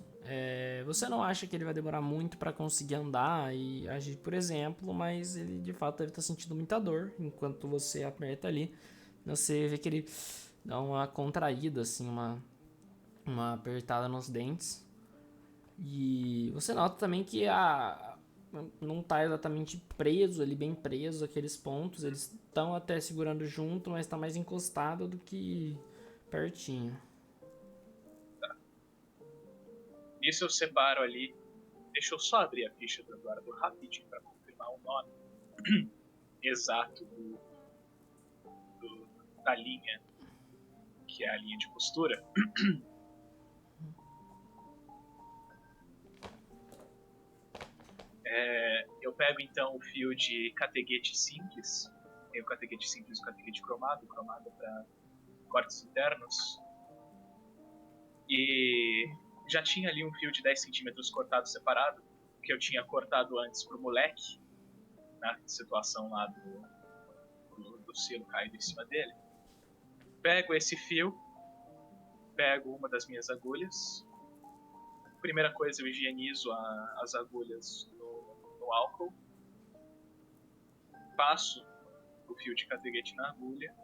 Você não acha que ele vai demorar muito para conseguir andar e agir, por exemplo, mas ele de fato deve estar sentindo muita dor enquanto você aperta ali. Você vê que ele dá uma contraída, assim, uma apertada nos dentes. E você nota também que não tá exatamente preso ali, bem preso aqueles pontos. Eles estão até segurando junto, mas tá mais encostado do que pertinho. Nisso eu separo ali. Deixa eu só abrir a ficha do Eduardo rapidinho para confirmar o nome exato da linha, que é a linha de costura. Eu pego então o fio de categuete simples. Tem o categuete simples e o categuete cromado. Cromado para cortes internos. E já tinha ali um fio de 10 centímetros cortado separado, que eu tinha cortado antes pro moleque, na situação lá do selo caído em cima dele. Pego esse fio, pego uma das minhas agulhas. Primeira coisa, eu higienizo as agulhas no álcool. Passo o fio de categuete na agulha.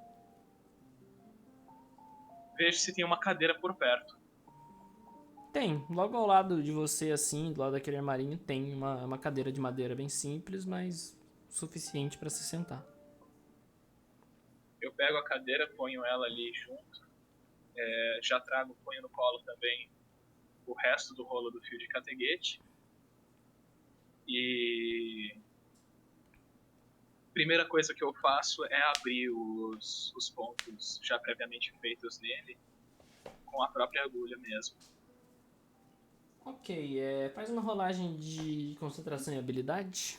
Vejo se tem uma cadeira por perto. Tem, logo ao lado de você, assim, do lado daquele armarinho, tem uma cadeira de madeira bem simples, mas suficiente para se sentar. Eu pego a cadeira, ponho ela ali junto. Já ponho no colo também o resto do rolo do fio de categuete. E a primeira coisa que eu faço é abrir os pontos já previamente feitos nele com a própria agulha mesmo. Ok, faz uma rolagem de concentração e habilidade.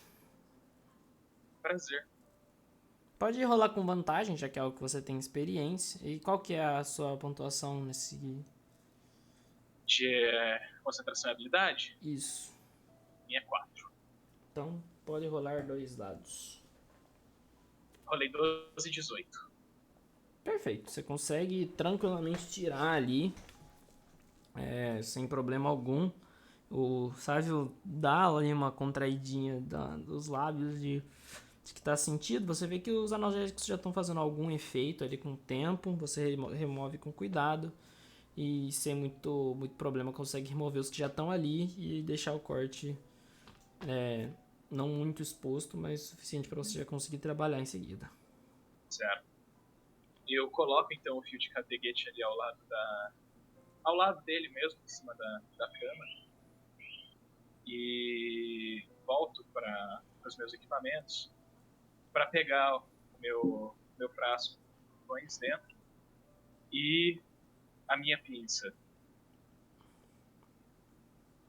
Prazer. Pode rolar com vantagem, já que é algo que você tem experiência. E qual que é a sua pontuação nesse... De concentração e habilidade, Isso. minha é 4. Então, pode rolar 2 dados. Rolei 12 e 18. Perfeito, você consegue tranquilamente tirar ali, sem problema algum. O Sávio dá ali uma contraidinha dos lábios de que tá sentido. Você vê que os analgésicos já estão fazendo algum efeito ali com o tempo. Você remove com cuidado e sem muito problema consegue remover os que já estão ali e deixar o corte não muito exposto, mas suficiente para você já conseguir trabalhar em seguida. Certo. Eu coloco então o fio de categuete ali ao lado dele mesmo, em cima da cama. E volto para os meus equipamentos. para pegar o meu frasco com pães dentro e a minha pinça.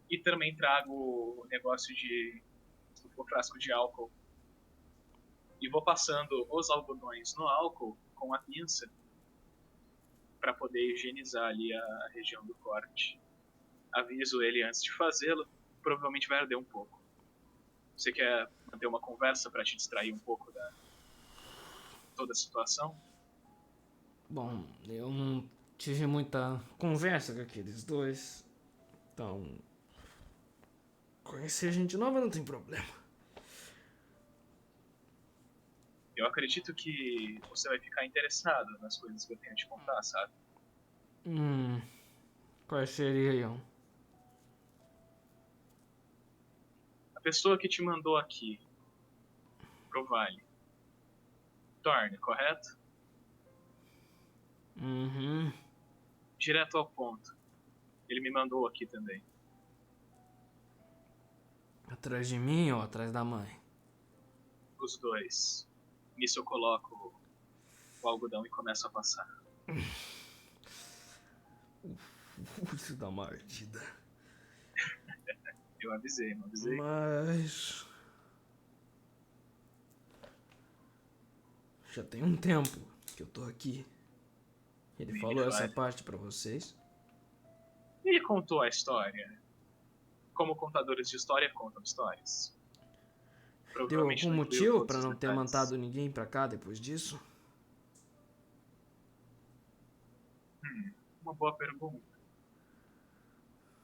E também trago o negócio o frasco de álcool. E vou passando os algodões no álcool com a pinça para poder higienizar ali a região do corte. Aviso ele antes de fazê-lo, provavelmente vai arder um pouco. Você quer manter uma conversa para te distrair um pouco da toda a situação? Bom, eu não tive muita conversa com aqueles dois. Então, conhecer gente nova não tem problema. Eu acredito que você vai ficar interessado nas coisas que eu tenho a te contar, sabe? Quais seriam? A pessoa que te mandou aqui pro vale. Thorne, correto? Uhum. Direto ao ponto. Ele me mandou aqui também. Atrás de mim ou atrás da mãe? Os dois. Nisso eu coloco o algodão e começo a passar. Isso dá uma ardida. Eu avisei, não avisei? Mas... já tem um tempo que eu tô aqui. Ele Nem falou me essa fale. parte pra vocês? Ele contou a história. Como contadores de história contam histórias. Deu Provavelmente algum não incluiu motivo todos pra os não ter detalhes. mandado ninguém pra cá depois disso? Uma boa pergunta.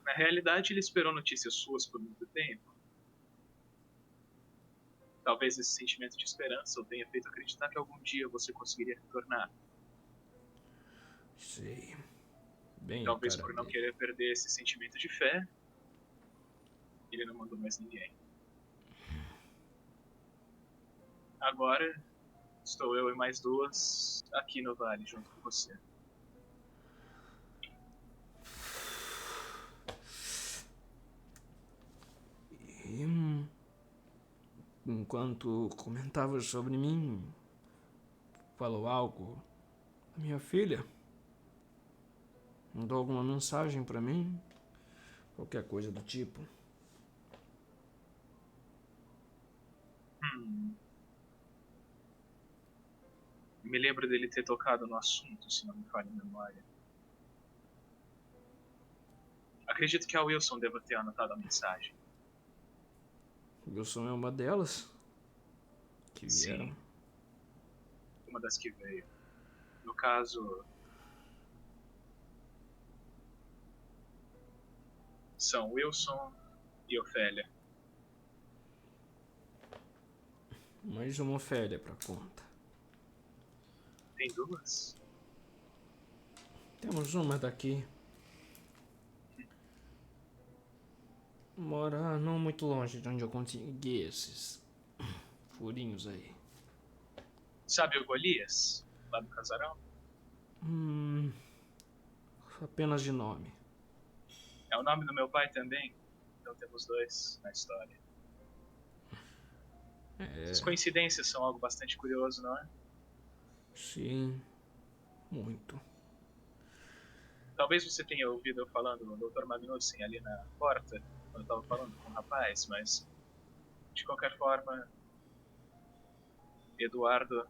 Na realidade, ele esperou notícias suas por muito tempo. Talvez esse sentimento de esperança o tenha feito acreditar que algum dia você conseguiria retornar. Sei. Bem, Talvez cara por não dele. querer perder esse sentimento de fé, ele não mandou mais ninguém. Agora, estou eu e mais duas aqui no vale junto com você. E, enquanto comentava sobre mim, falou algo da minha filha? Mandou alguma mensagem pra mim? Qualquer coisa do tipo. Me lembro dele ter tocado no assunto, se não me falha a memória. Acredito que a Wilson deva ter anotado a mensagem. Wilson é uma delas que vieram. Sim, uma das que veio. No caso, são Wilson e Ofélia. Mais uma Ofélia pra conta. Tem duas? Temos uma daqui. Mora não muito longe de onde eu consegui esses furinhos aí. Sabe o Golias? Lá do casarão? Apenas de nome. É o nome do meu pai também. Então temos dois na história. As coincidências são algo bastante curioso, não é? Sim, muito. Talvez você tenha ouvido eu falando do Dr. Magnussen ali na porta, quando eu estava falando com o rapaz, mas de qualquer forma, Eduardo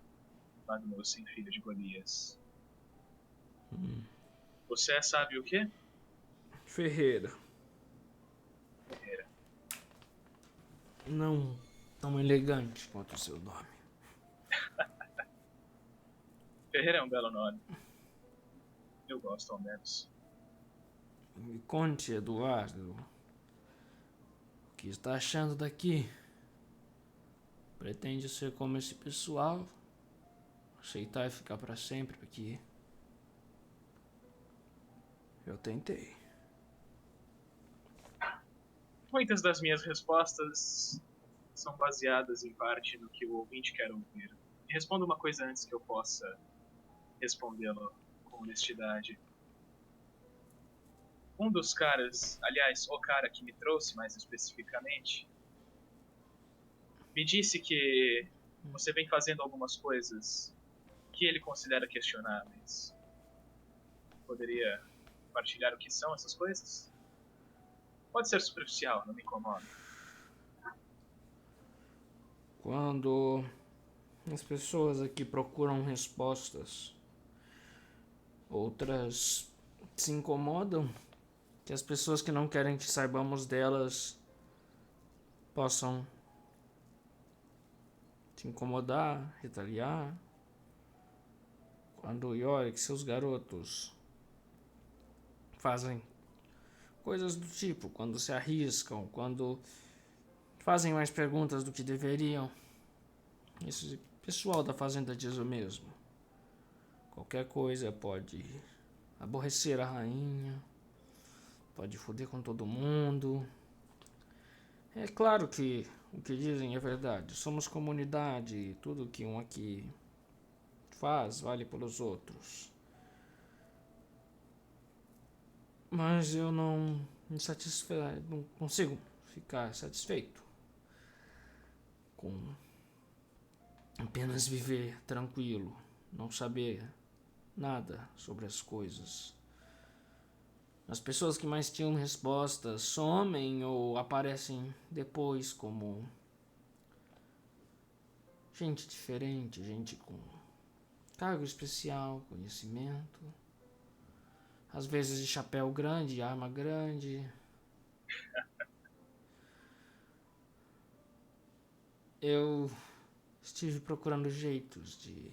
Magnussen, filho de Golias. Você sabe o quê? Ferreira. Ferreira. Não tão elegante quanto o seu nome. Ferreira é um belo nome. Eu gosto, ao menos. Me conte, Eduardo, o que está achando daqui? Pretende ser como esse pessoal? Aceitar e ficar para sempre aqui? Eu tentei. Muitas das minhas respostas são baseadas em parte no que o ouvinte quer ouvir. Me responda uma coisa antes que eu possa respondê-lo com honestidade. Um dos caras, aliás, o cara que me trouxe mais especificamente, me disse que você vem fazendo algumas coisas que ele considera questionáveis. Poderia compartilhar o que são essas coisas? Pode ser superficial, não me incomoda. Quando as pessoas aqui procuram respostas, outras se incomodam que as pessoas que não querem que saibamos delas possam se incomodar, retaliar. Quando Yorick e seus garotos fazem coisas do tipo, quando se arriscam, quando fazem mais perguntas do que deveriam. Esse pessoal da fazenda diz o mesmo. Qualquer coisa pode aborrecer a rainha, pode foder com todo mundo. É claro que o que dizem é verdade. Somos comunidade e tudo que um aqui faz vale pelos outros. Mas eu não consigo ficar satisfeito com apenas viver tranquilo, não saber nada sobre as coisas. As pessoas que mais tinham respostas somem ou aparecem depois como gente diferente, gente com cargo especial, conhecimento, às vezes de chapéu grande, arma grande. Eu estive procurando jeitos de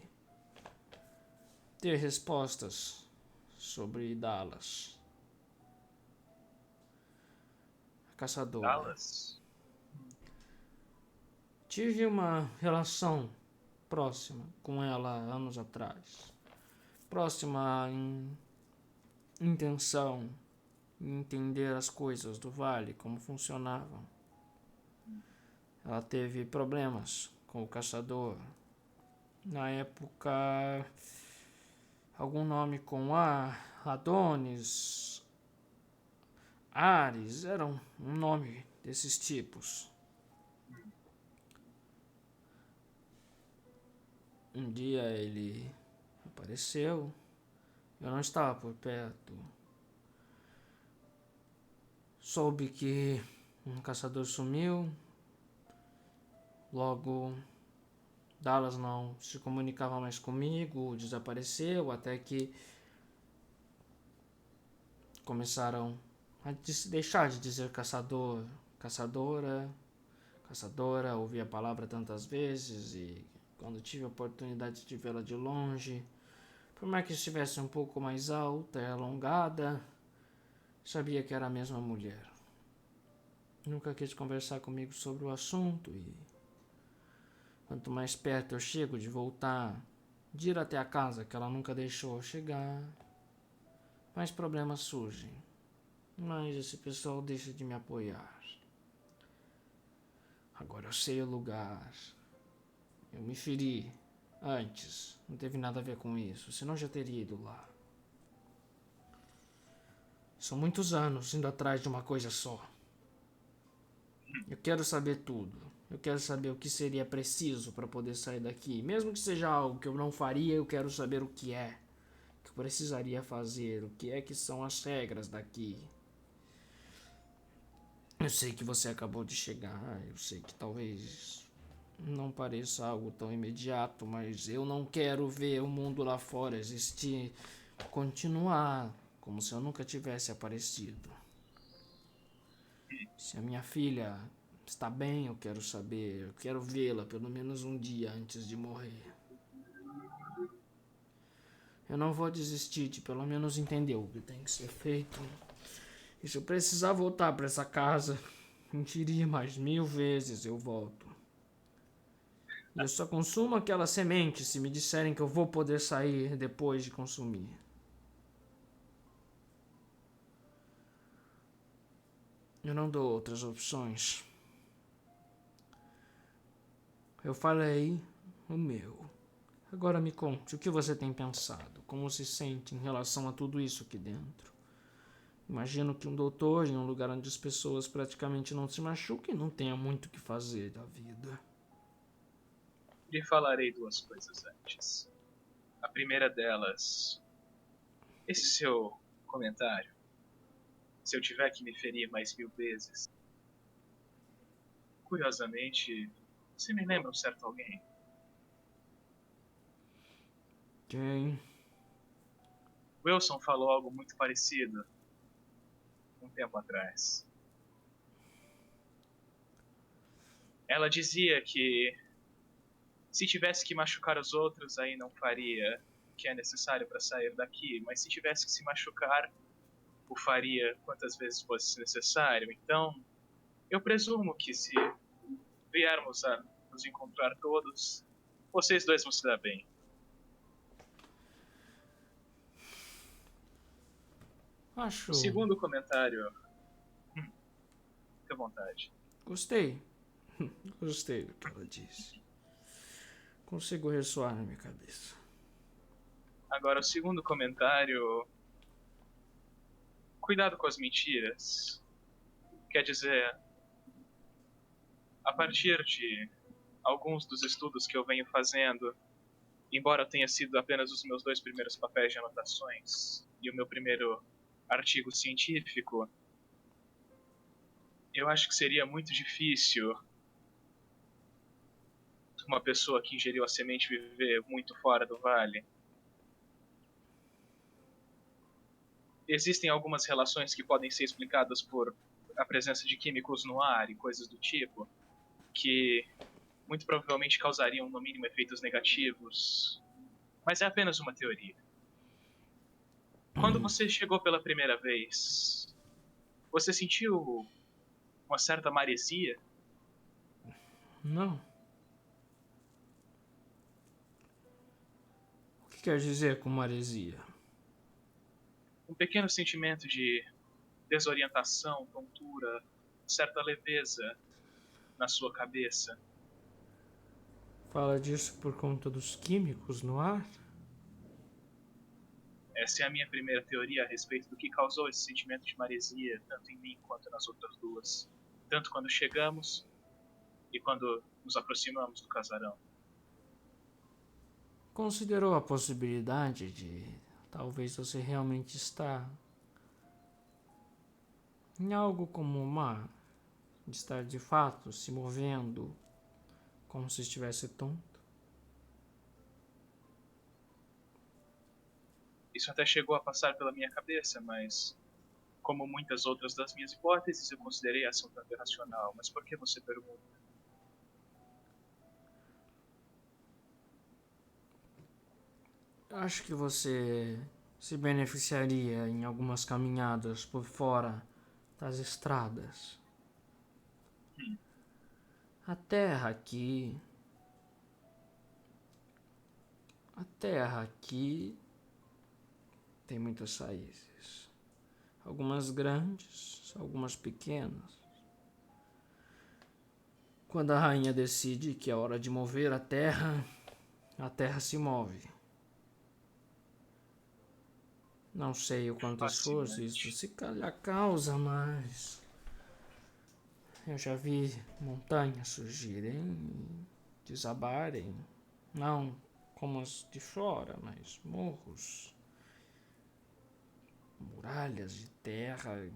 ter respostas sobre Dallas, a caçadora. Dallas? Tive uma relação próxima com ela anos atrás. Próxima em intenção, em entender as coisas do vale, como funcionavam. Ela teve problemas com o caçador. Na época, algum nome com A, Adonis, Ares, era um nome desses tipos. Um dia ele apareceu, eu não estava por perto. Soube que um caçador sumiu, logo Dallas não se comunicava mais comigo, desapareceu, até que começaram a deixar de dizer caçador, caçadora, caçadora, ouvi a palavra tantas vezes e quando tive a oportunidade de vê-la de longe, por mais que estivesse um pouco mais alta e alongada, sabia que era a mesma mulher. Nunca quis conversar comigo sobre o assunto e quanto mais perto eu chego de voltar, de ir até a casa que ela nunca deixou eu chegar, mais problemas surgem. Mas esse pessoal deixa de me apoiar. Agora eu sei o lugar. Eu me feri antes. Não teve nada a ver com isso. Senão já teria ido lá. São muitos anos indo atrás de uma coisa só. Eu quero saber tudo. Eu quero saber o que seria preciso para poder sair daqui. Mesmo que seja algo que eu não faria, eu quero saber o que é. O que eu precisaria fazer. O que é que são as regras daqui. Eu sei que você acabou de chegar. Eu sei que talvez não pareça algo tão imediato, mas eu não quero ver o mundo lá fora existir, continuar como se eu nunca tivesse aparecido. Se a minha filha está bem, eu quero saber, eu quero vê-la pelo menos um dia antes de morrer. Eu não vou desistir de pelo menos entender o que tem que ser feito. E se eu precisar voltar para essa casa, mentiria mais 1000 vezes, eu volto. E eu só consumo aquela semente se me disserem que eu vou poder sair depois de consumir. Eu não dou outras opções. Eu falei o meu. Agora me conte, o que você tem pensado? Como se sente em relação a tudo isso aqui dentro? Imagino que um doutor em um lugar onde as pessoas praticamente não se machucam e não tenha muito o que fazer da vida. Lhe falarei duas coisas antes. A primeira delas, esse seu comentário, se eu tiver que me ferir mais 1000 vezes, curiosamente, você me lembra um certo alguém? Quem? Wilson falou algo muito parecido um tempo atrás. Ela dizia que se tivesse que machucar os outros, aí não faria o que é necessário para sair daqui, mas se tivesse que se machucar, o faria quantas vezes fosse necessário. Então, eu presumo que se viermos a nos encontrar todos, vocês dois vão se dar bem. Acho. O segundo comentário. Fique à vontade. Gostei. Gostei do que ela disse. Consigo ressoar na minha cabeça. Agora, o segundo comentário. Cuidado com as mentiras. Quer dizer, a partir de alguns dos estudos que eu venho fazendo, embora tenha sido apenas os meus 2 primeiros papéis de anotações e o meu primeiro artigo científico, eu acho que seria muito difícil uma pessoa que ingeriu a semente viver muito fora do vale. Existem algumas relações que podem ser explicadas por a presença de químicos no ar e coisas do tipo, que muito provavelmente causariam, no mínimo, efeitos negativos. Mas é apenas uma teoria. Quando você chegou pela primeira vez, você sentiu uma certa maresia? Não. O que quer dizer com maresia? Um pequeno sentimento de desorientação, tontura, certa leveza na sua cabeça. Fala disso por conta dos químicos no ar? Essa é a minha primeira teoria a respeito do que causou esse sentimento de maresia, tanto em mim quanto nas outras duas. Tanto quando chegamos e quando nos aproximamos do casarão. Considerou a possibilidade de talvez você realmente estar em algo como uma de estar de fato se movendo como se estivesse tonto? Isso até chegou a passar pela minha cabeça, mas como muitas outras das minhas hipóteses, eu considerei a ação tanto irracional. Mas por que você pergunta? Acho que você se beneficiaria em algumas caminhadas por fora das estradas. A terra aqui. A terra aqui tem muitas raízes. Algumas grandes, algumas pequenas. Quando a rainha decide que é hora de mover a terra se move. Não sei o quanto esforço isso se calhar causa, mas eu já vi montanhas surgirem e desabarem. Não como as de fora, mas morros, muralhas de terra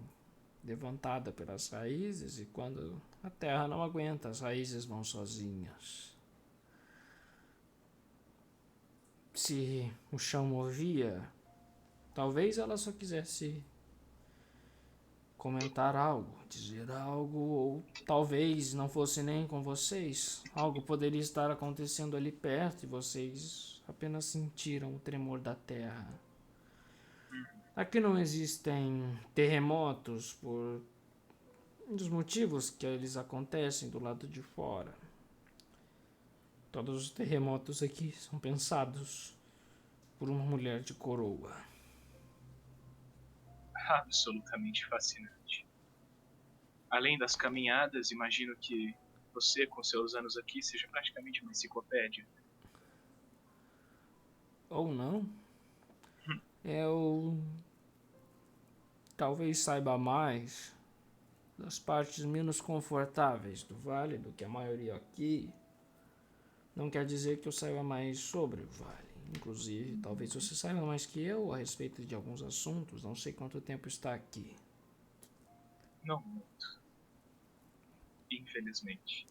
levantada pelas raízes, e quando a terra não aguenta, as raízes vão sozinhas. Se o chão movia, talvez ela só quisesse comentar algo, dizer algo, ou talvez não fosse nem com vocês. Algo poderia estar acontecendo ali perto e vocês apenas sentiram o tremor da terra. Aqui não existem terremotos por dos motivos que eles acontecem do lado de fora. Todos os terremotos aqui são pensados por uma mulher de coroa. Absolutamente fascinante. Além das caminhadas, imagino que você, com seus anos aqui, seja praticamente uma enciclopédia. Ou não. Eu talvez saiba mais das partes menos confortáveis do vale do que a maioria aqui. Não quer dizer que eu saiba mais sobre o vale. Inclusive, talvez você saiba mais que eu a respeito de alguns assuntos. Não sei quanto tempo está aqui. Não muito. Infelizmente.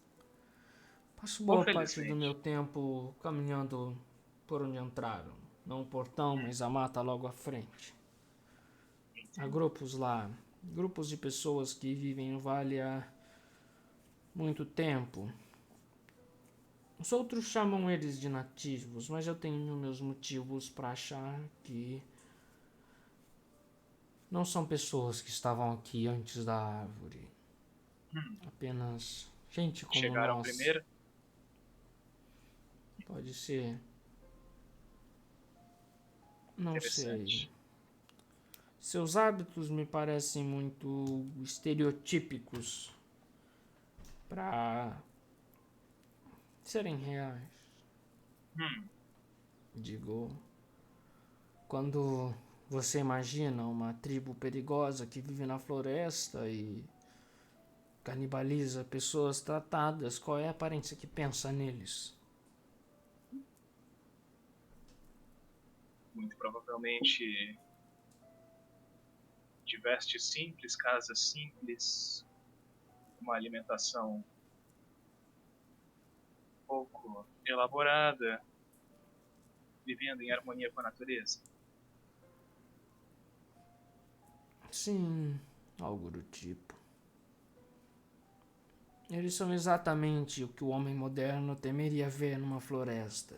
Passo Ou boa parte do meu felizmente. tempo caminhando por onde entraram. Não o portão, mas a mata logo à frente. Há grupos lá. Grupos de pessoas que vivem no vale há muito tempo. Os outros chamam eles de nativos, mas eu tenho meus motivos para achar que não são pessoas que estavam aqui antes da árvore. Apenas gente como Chegaram nós. primeiro? Pode ser. Não sei. Interessante. Seus hábitos me parecem muito estereotípicos para serem reais. Digo, quando você imagina uma tribo perigosa que vive na floresta e canibaliza pessoas tratadas, qual é a aparência que pensa neles? Muito provavelmente de vestes simples, casas simples, uma alimentação pouco elaborada, vivendo em harmonia com a natureza. Sim, algo do tipo. Eles são exatamente o que o homem moderno temeria ver numa floresta.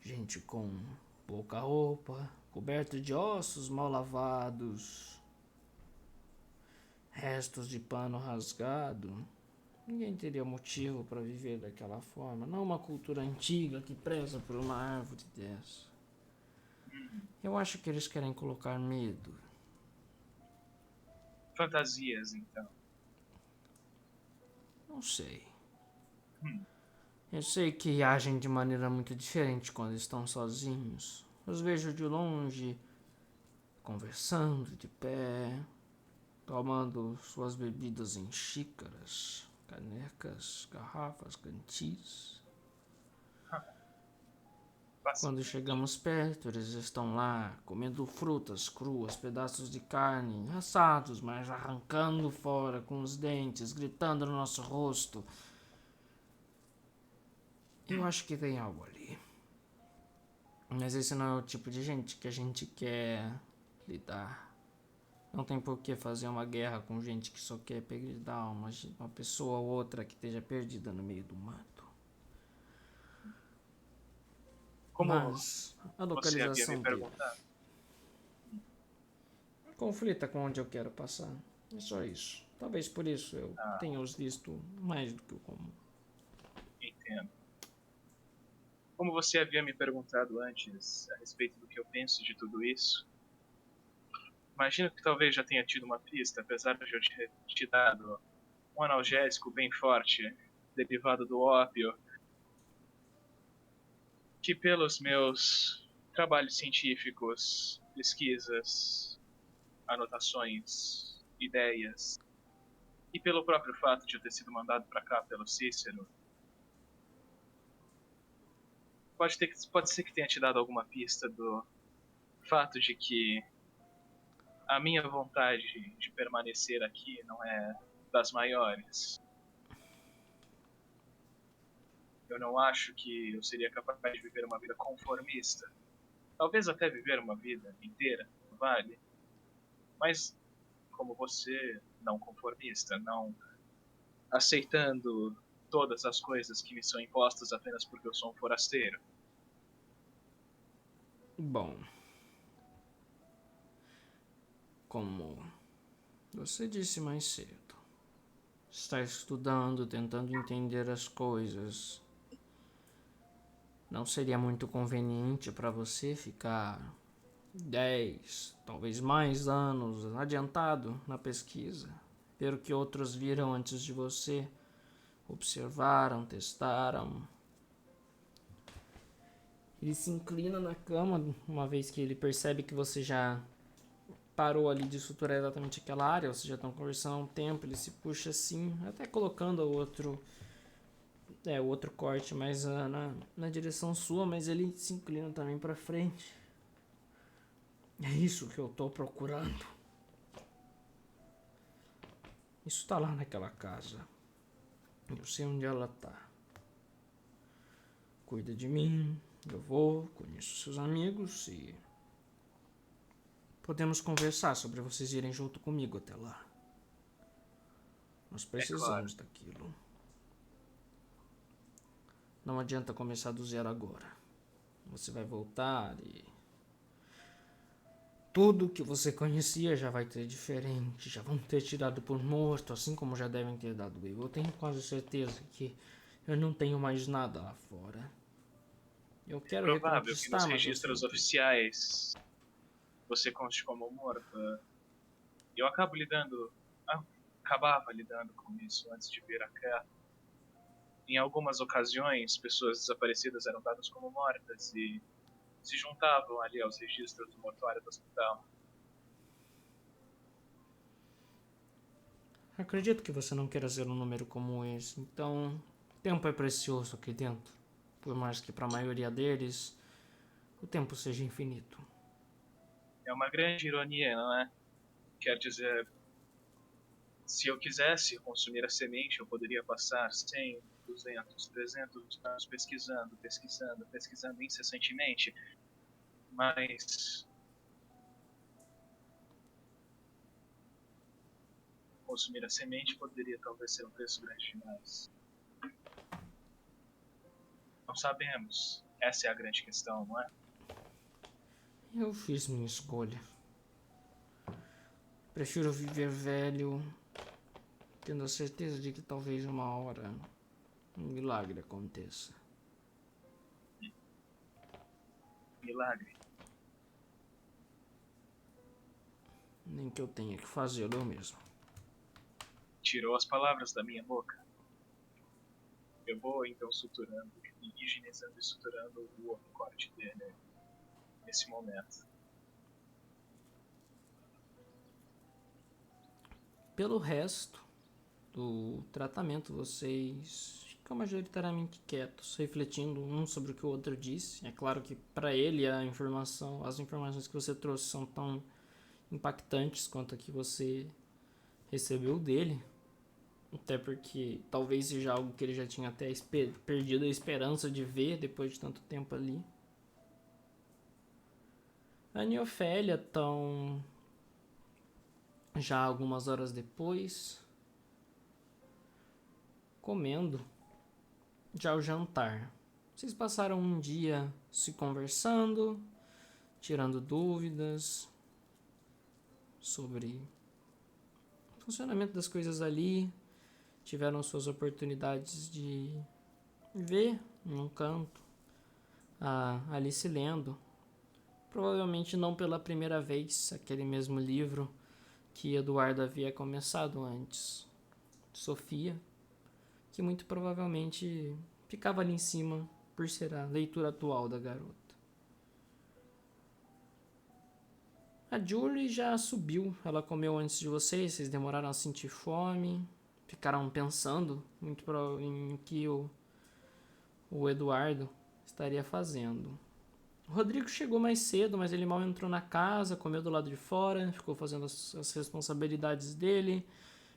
Gente com pouca roupa, coberta de ossos mal lavados, restos de pano rasgado. Ninguém teria motivo para viver daquela forma. Não uma cultura antiga que preza por uma árvore dessa. Eu acho que eles querem colocar medo. Fantasias, então. Não sei. Eu sei que agem de maneira muito diferente quando estão sozinhos. Os vejo de longe, conversando de pé, tomando suas bebidas em xícaras, canecas, garrafas, cantis. Quando chegamos perto, eles estão lá, comendo frutas cruas, pedaços de carne, assados, mas arrancando fora com os dentes, gritando no nosso rosto. Eu acho que tem algo ali. Mas esse não é o tipo de gente que a gente quer lidar. Não tem por que fazer uma guerra com gente que só quer pegar uma pessoa ou outra que esteja perdida no meio do mato. Como Mas a você havia me localização deles perguntado, conflita com onde eu quero passar. É só isso. Talvez por isso eu tenha os visto mais do que o comum. entendo. Como você havia me perguntado antes a respeito do que eu penso de tudo isso, imagino que talvez já tenha tido uma pista, apesar de eu ter te dado um analgésico bem forte, derivado do ópio, que pelos meus trabalhos científicos, pesquisas, anotações, ideias, e pelo próprio fato de eu ter sido mandado para cá pelo Cícero, pode ser que tenha te dado alguma pista do fato de que a minha vontade de permanecer aqui não é das maiores. Eu não acho que eu seria capaz de viver uma vida conformista. Talvez até viver uma vida inteira no vale. Mas, como você, não conformista, não aceitando todas as coisas que me são impostas apenas porque eu sou um forasteiro. Bom, como você disse mais cedo, está estudando, tentando entender as coisas. Não seria muito conveniente para você ficar 10, talvez mais anos adiantado na pesquisa, ver o que outros viram antes de você, observaram, testaram. Ele se inclina na cama, uma vez que ele percebe que você já parou ali de suturar exatamente aquela área, vocês já estão conversando há um tempo, ele se puxa assim, até colocando o outro É, o outro corte mais na direção sua, mas ele se inclina também pra frente. É isso que eu tô procurando. Isso tá lá naquela casa. Eu sei onde ela tá. Cuida de mim, eu vou, conheço seus amigos e podemos conversar sobre vocês irem junto comigo até lá. Nós precisamos daquilo. Não adianta começar do zero agora. Você vai voltar e tudo que você conhecia já vai ter diferente. Já vão ter tirado por morto, assim como já devem ter dado eu. Eu tenho quase certeza que eu não tenho mais nada lá fora. Eu quero Provável que nos reconquistar, mas eu registros sinto... oficiais você conste como morta. Eu acabava lidando com isso antes de vir a cá. Em algumas ocasiões, pessoas desaparecidas eram dadas como mortas e se juntavam ali aos registros do mortuário do hospital. Acredito que você não queira ser um número como esse, então tempo é precioso aqui dentro. Por mais que para a maioria deles o tempo seja infinito. É uma grande ironia, não é? Quer dizer, se eu quisesse consumir a semente, eu poderia passar 100, 200, 300 anos pesquisando incessantemente, mas consumir a semente poderia talvez ser um preço grande demais. Não sabemos. Essa é a grande questão, não é? Eu fiz minha escolha. Prefiro viver velho, tendo a certeza de que talvez uma hora um milagre aconteça. Milagre. Nem que eu tenha que fazê-lo eu mesmo. Tirou as palavras da minha boca. Eu vou então suturando, higienizando e suturando o outro corte dele nesse momento. Pelo resto do tratamento, vocês ficam majoritariamente quietos, refletindo um sobre o que o outro disse. É claro que para ele as informações que você trouxe são tão impactantes quanto a que você recebeu dele. Até porque talvez seja algo que ele já tinha até perdido a esperança de ver depois de tanto tempo ali. A Neofélia estão já algumas horas depois comendo já o jantar. Vocês passaram um dia se conversando, tirando dúvidas sobre o funcionamento das coisas ali. Tiveram suas oportunidades de ver num canto a Alice lendo. Provavelmente não pela primeira vez, aquele mesmo livro que Eduardo havia começado antes. Sofia, que muito provavelmente ficava ali em cima por ser a leitura atual da garota. A Julie já subiu, ela comeu antes de vocês demoraram a sentir fome, ficaram pensando muito em que o Eduardo estaria fazendo. O Rodrigo chegou mais cedo, mas ele mal entrou na casa, comeu do lado de fora, ficou fazendo as responsabilidades dele.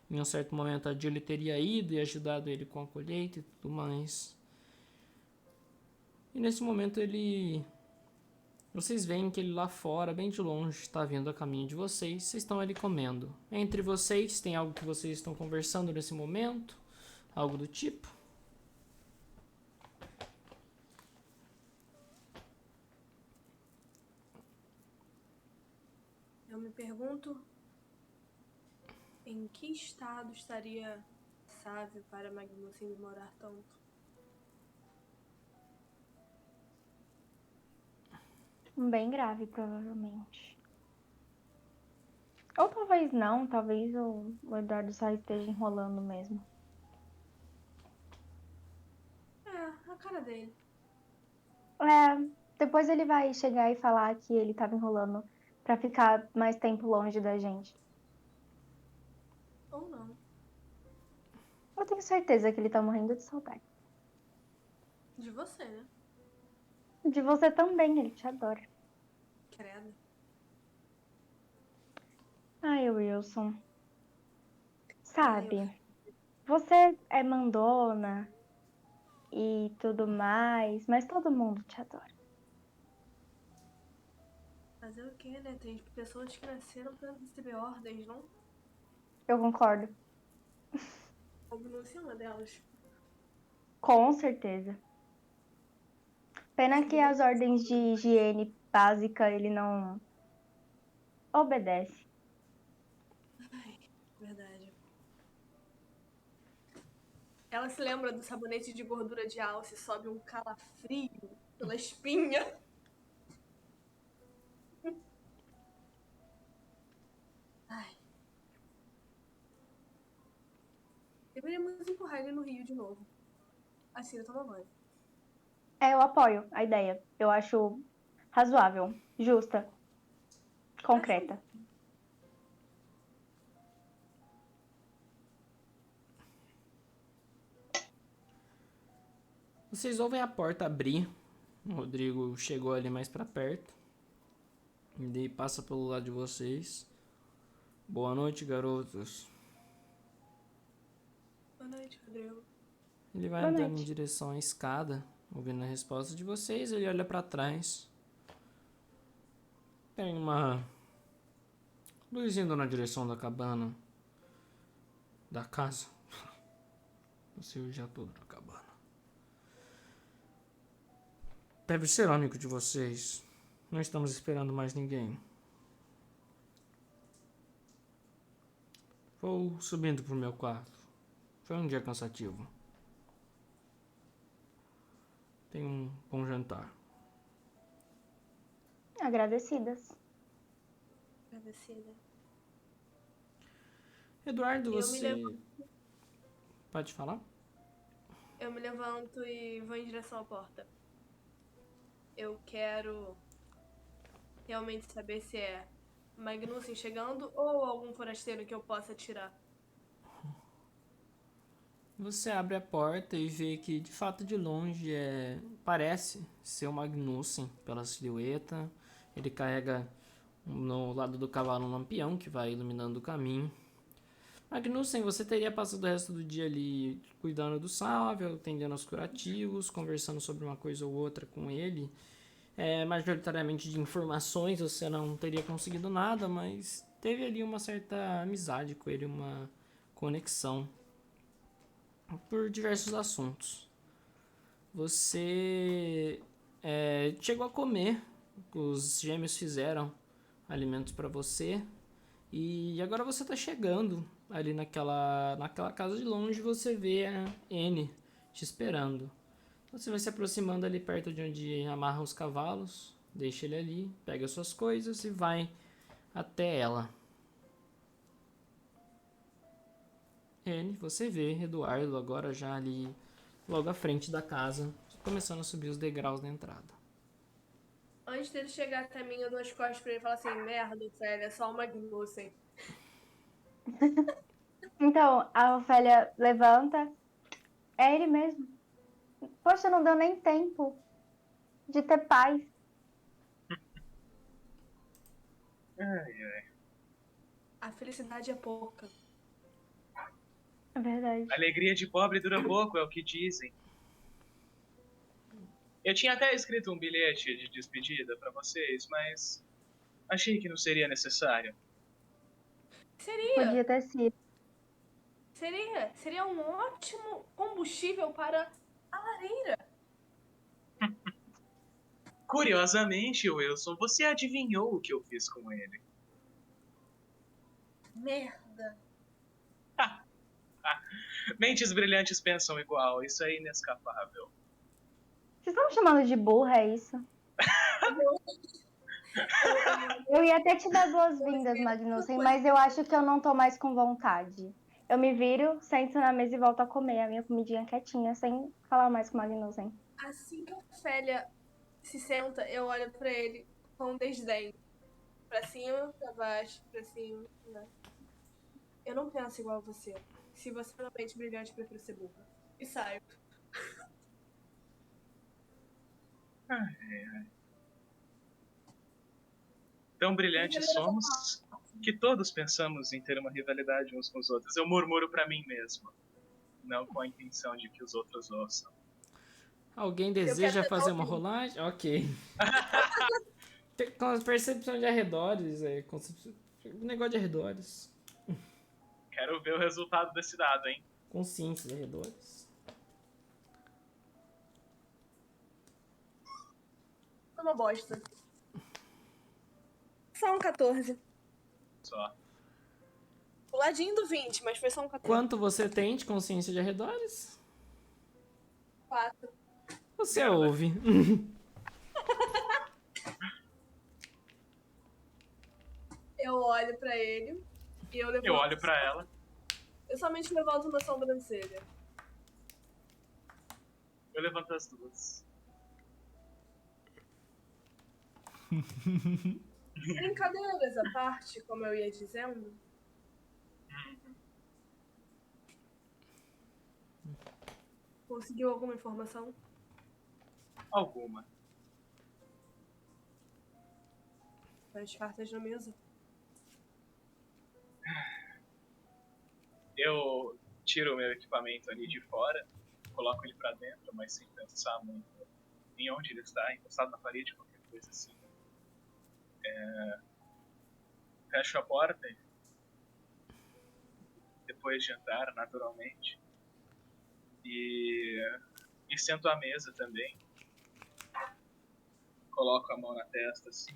Em um certo momento a Julie teria ido e ajudado ele com a colheita e tudo mais. E nesse momento vocês veem que ele lá fora, bem de longe, está vindo a caminho de vocês. Vocês estão ali comendo. Entre vocês, tem algo que vocês estão conversando nesse momento? Algo do tipo? Eu me pergunto em que estado estaria Sávio para Magnussen demorar tanto. Bem grave, provavelmente. Ou talvez não, talvez o Eduardo só esteja enrolando mesmo. É, a cara dele. Depois ele vai chegar e falar que ele tava enrolando pra ficar mais tempo longe da gente. Ou não. Eu tenho certeza que ele tá morrendo de saudade. De você, né? De você também, ele te adora. Credo. Ai, Wilson. Ai, Sabe, você é mandona e tudo mais, mas todo mundo te adora. fazer o quê, né? Tem pessoas que nasceram pra receber ordens, não? Eu concordo. Magnus é uma delas. Com certeza. Pena que as ordens de higiene básica ele não obedece. Ai, verdade. Ela se lembra do sabonete de gordura de alce, sobe um calafrio pela espinha. Ai. Deveríamos empurrar ele no rio de novo. Assim eu tomo banho. Eu apoio a ideia. Eu acho razoável, justa, Acho concreta. Vocês ouvem a porta abrir. O Rodrigo chegou ali mais pra perto. Ele passa pelo lado de vocês. Boa noite, garotos. Boa noite, Rodrigo. Ele vai Boa andando em noite. direção à escada, ouvindo a resposta de vocês. Ele olha pra trás. Tem uma luz indo na direção da cabana. Da casa. Você o dia todo na cabana. Deve ser o único de vocês. Não estamos esperando mais ninguém. Vou subindo pro meu quarto. Foi um dia cansativo. Tenha um bom jantar. Agradecidas. Agradecida. Eduardo, Eu me você... Pode falar? Eu me levanto e vou em direção à porta. Eu quero realmente saber se é Magnussen chegando ou algum forasteiro que eu possa tirar. Você abre a porta e vê que, de fato, de longe parece ser o Magnussen pela silhueta. Ele carrega no lado do cavalo um lampião que vai iluminando o caminho. Magnussen, você teria passado o resto do dia ali cuidando do Salve, atendendo aos curativos, conversando sobre uma coisa ou outra com ele. Majoritariamente de informações, você não teria conseguido nada, mas teve ali uma certa amizade com ele, uma conexão por diversos assuntos. Você chegou a comer, os gêmeos fizeram alimentos para você e agora você tá chegando ali naquela casa de longe, você vê a N te esperando. Você vai se aproximando ali perto de onde amarra os cavalos, deixa ele ali, pega suas coisas e vai até ela. N, você vê Eduardo agora já ali logo à frente da casa, começando a subir os degraus da entrada. Antes dele chegar até mim, eu dou as costas pra ele e falo assim: merda, velho, é só o Magnussen. Então, a Ofélia levanta. É ele mesmo. Poxa, não deu nem tempo de ter paz. A felicidade é pouca. É verdade. A alegria de pobre dura pouco, é o que dizem. Eu tinha até escrito um bilhete de despedida pra vocês, mas achei que não seria necessário. Podia Seria. ter sido. Seria um ótimo combustível para a lareira. Curiosamente, Wilson, você adivinhou o que eu fiz com ele. Merda. Mentes brilhantes pensam igual, isso é inescapável. Vocês estão me chamando de burra, é isso? Eu ia até te dar boas-vindas, Magnussen, mas eu acho que eu não tô mais com vontade. Eu me viro, sento na mesa e volto a comer a minha comidinha quietinha, sem falar mais com o Magnussen. Assim que a Ofélia se senta, eu olho pra ele com desdém. Pra cima, pra baixo, pra cima, né? Eu não penso igual a você. Se você é uma mente brilhante, eu prefiro ser burra. E saio. Tão brilhantes somos que todos pensamos em ter uma rivalidade uns com os outros. Eu murmuro pra mim mesmo, não com a intenção de que os outros ouçam. Alguém quero deseja tentar fazer uma ouvir. rolagem? Ok. Com a percepção de arredores, negócio de arredores. Quero ver o resultado desse dado, hein? Consciência de arredores. É uma bosta. Só um 14. Só. O ladinho do 20, mas foi só um 14. Quanto você tem de consciência de arredores? 4. Você Merda. ouve. Eu olho pra ele e eu levanto. Eu olho pra ela. Eu somente levanto uma sobrancelha. Eu levanto as duas. Brincadeiras à parte, como eu ia dizendo. Conseguiu alguma informação? Alguma. Põe as cartas na mesa. Eu tiro o meu equipamento ali de fora, coloco ele pra dentro, mas sem pensar muito em onde ele está, encostado na parede, qualquer coisa assim. Fecho a porta, depois de entrar, naturalmente. E sento à mesa também. Coloco a mão na testa, assim.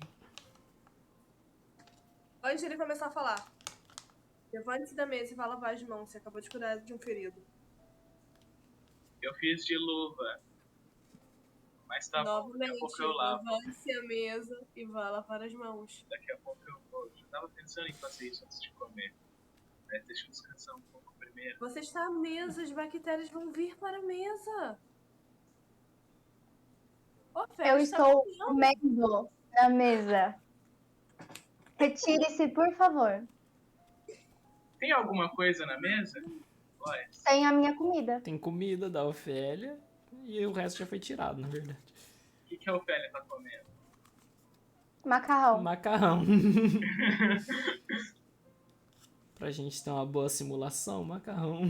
Antes de ele começar a falar, levante-se da mesa e vá lavar as mãos. Você acabou de cuidar de um ferido. Eu fiz de luva. Mas tá bom, daqui a pouco eu lavo. levante-se à mesa e vá lavar as mãos. Daqui a pouco eu vou. Eu tava pensando em fazer isso antes de comer. Deixa eu descansar um pouco primeiro. Você está à mesa, as bactérias vão vir para a mesa. Ô, Fé, Eu está estou comendo. comendo na mesa. Retire-se, por favor. Tem alguma coisa na mesa? Olha, Tem a minha comida. Tem comida da Ofélia e o resto já foi tirado, na verdade. o que a Ofélia tá comendo? Macarrão. Macarrão. Pra gente ter uma boa simulação, macarrão.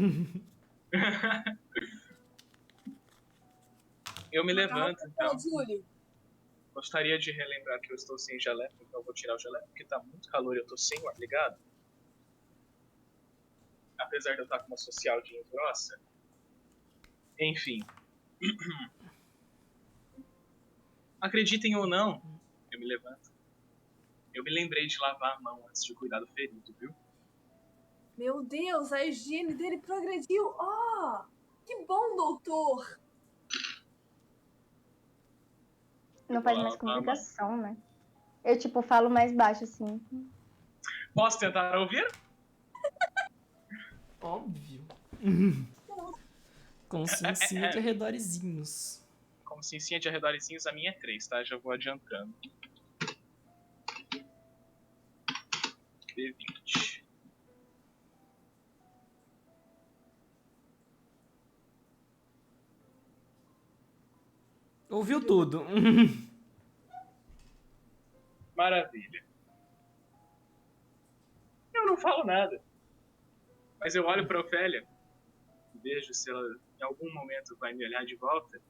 Eu me levanto, então. Júlio. Gostaria de relembrar que eu estou sem jaleco, então eu vou tirar o jaleco, porque tá muito calor e eu tô sem o ar ligado. Apesar de eu estar com uma social de grossa. Enfim. Acreditem ou não, eu me levanto. Eu me lembrei de lavar a mão antes de cuidar do ferido, viu? Meu Deus, a higiene dele progrediu. Oh, que bom, doutor. Não faz mais complicação, né? Eu, tipo, falo mais baixo, assim. Posso tentar ouvir? Óbvio. Consciência de arredorzinhos. Consciência de arredorzinhos, a minha é 3, tá? Já vou adiantando. D20. Ouviu tudo. Maravilha. Eu não falo nada. Mas eu olho pra Ofélia e vejo se ela em algum momento vai me olhar de volta.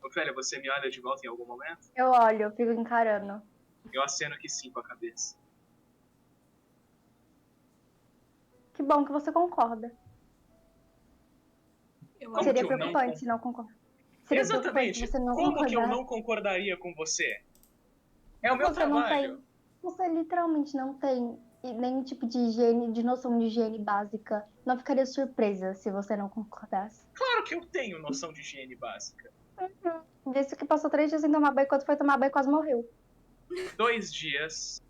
Ofélia, você me olha de volta em algum momento? Eu olho, eu fico encarando. Eu aceno que sim com a cabeça. Que bom que você concorda. Como Seria que eu preocupante não... se não concordar. Seria preocupante Exatamente. se você não Como concordar. que eu não concordaria com você? É o meu Você não trabalho. tem. Você literalmente não tem nenhum tipo de higiene, de noção de higiene básica. Não ficaria surpresa se você não concordasse. Claro que eu tenho noção de higiene básica. Disse que passou 3 dias sem tomar banho, quando foi tomar banho quase morreu. 2 dias.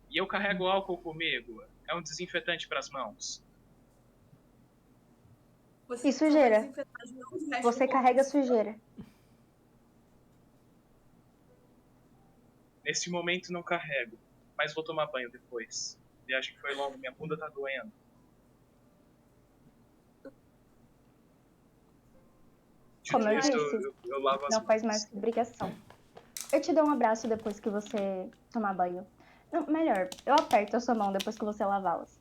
E eu carrego álcool comigo. É um desinfetante pras mãos. E sujeira. Você carrega sujeira. Nesse momento não carrego. Mas vou tomar banho depois. A viagem foi longa, minha bunda tá doendo. Como eu Isso, disse, eu lavo as não faz mãos. mais que obrigação. Eu te dou um abraço depois que você tomar banho. Não, melhor, eu aperto a sua mão depois que você lavá-las.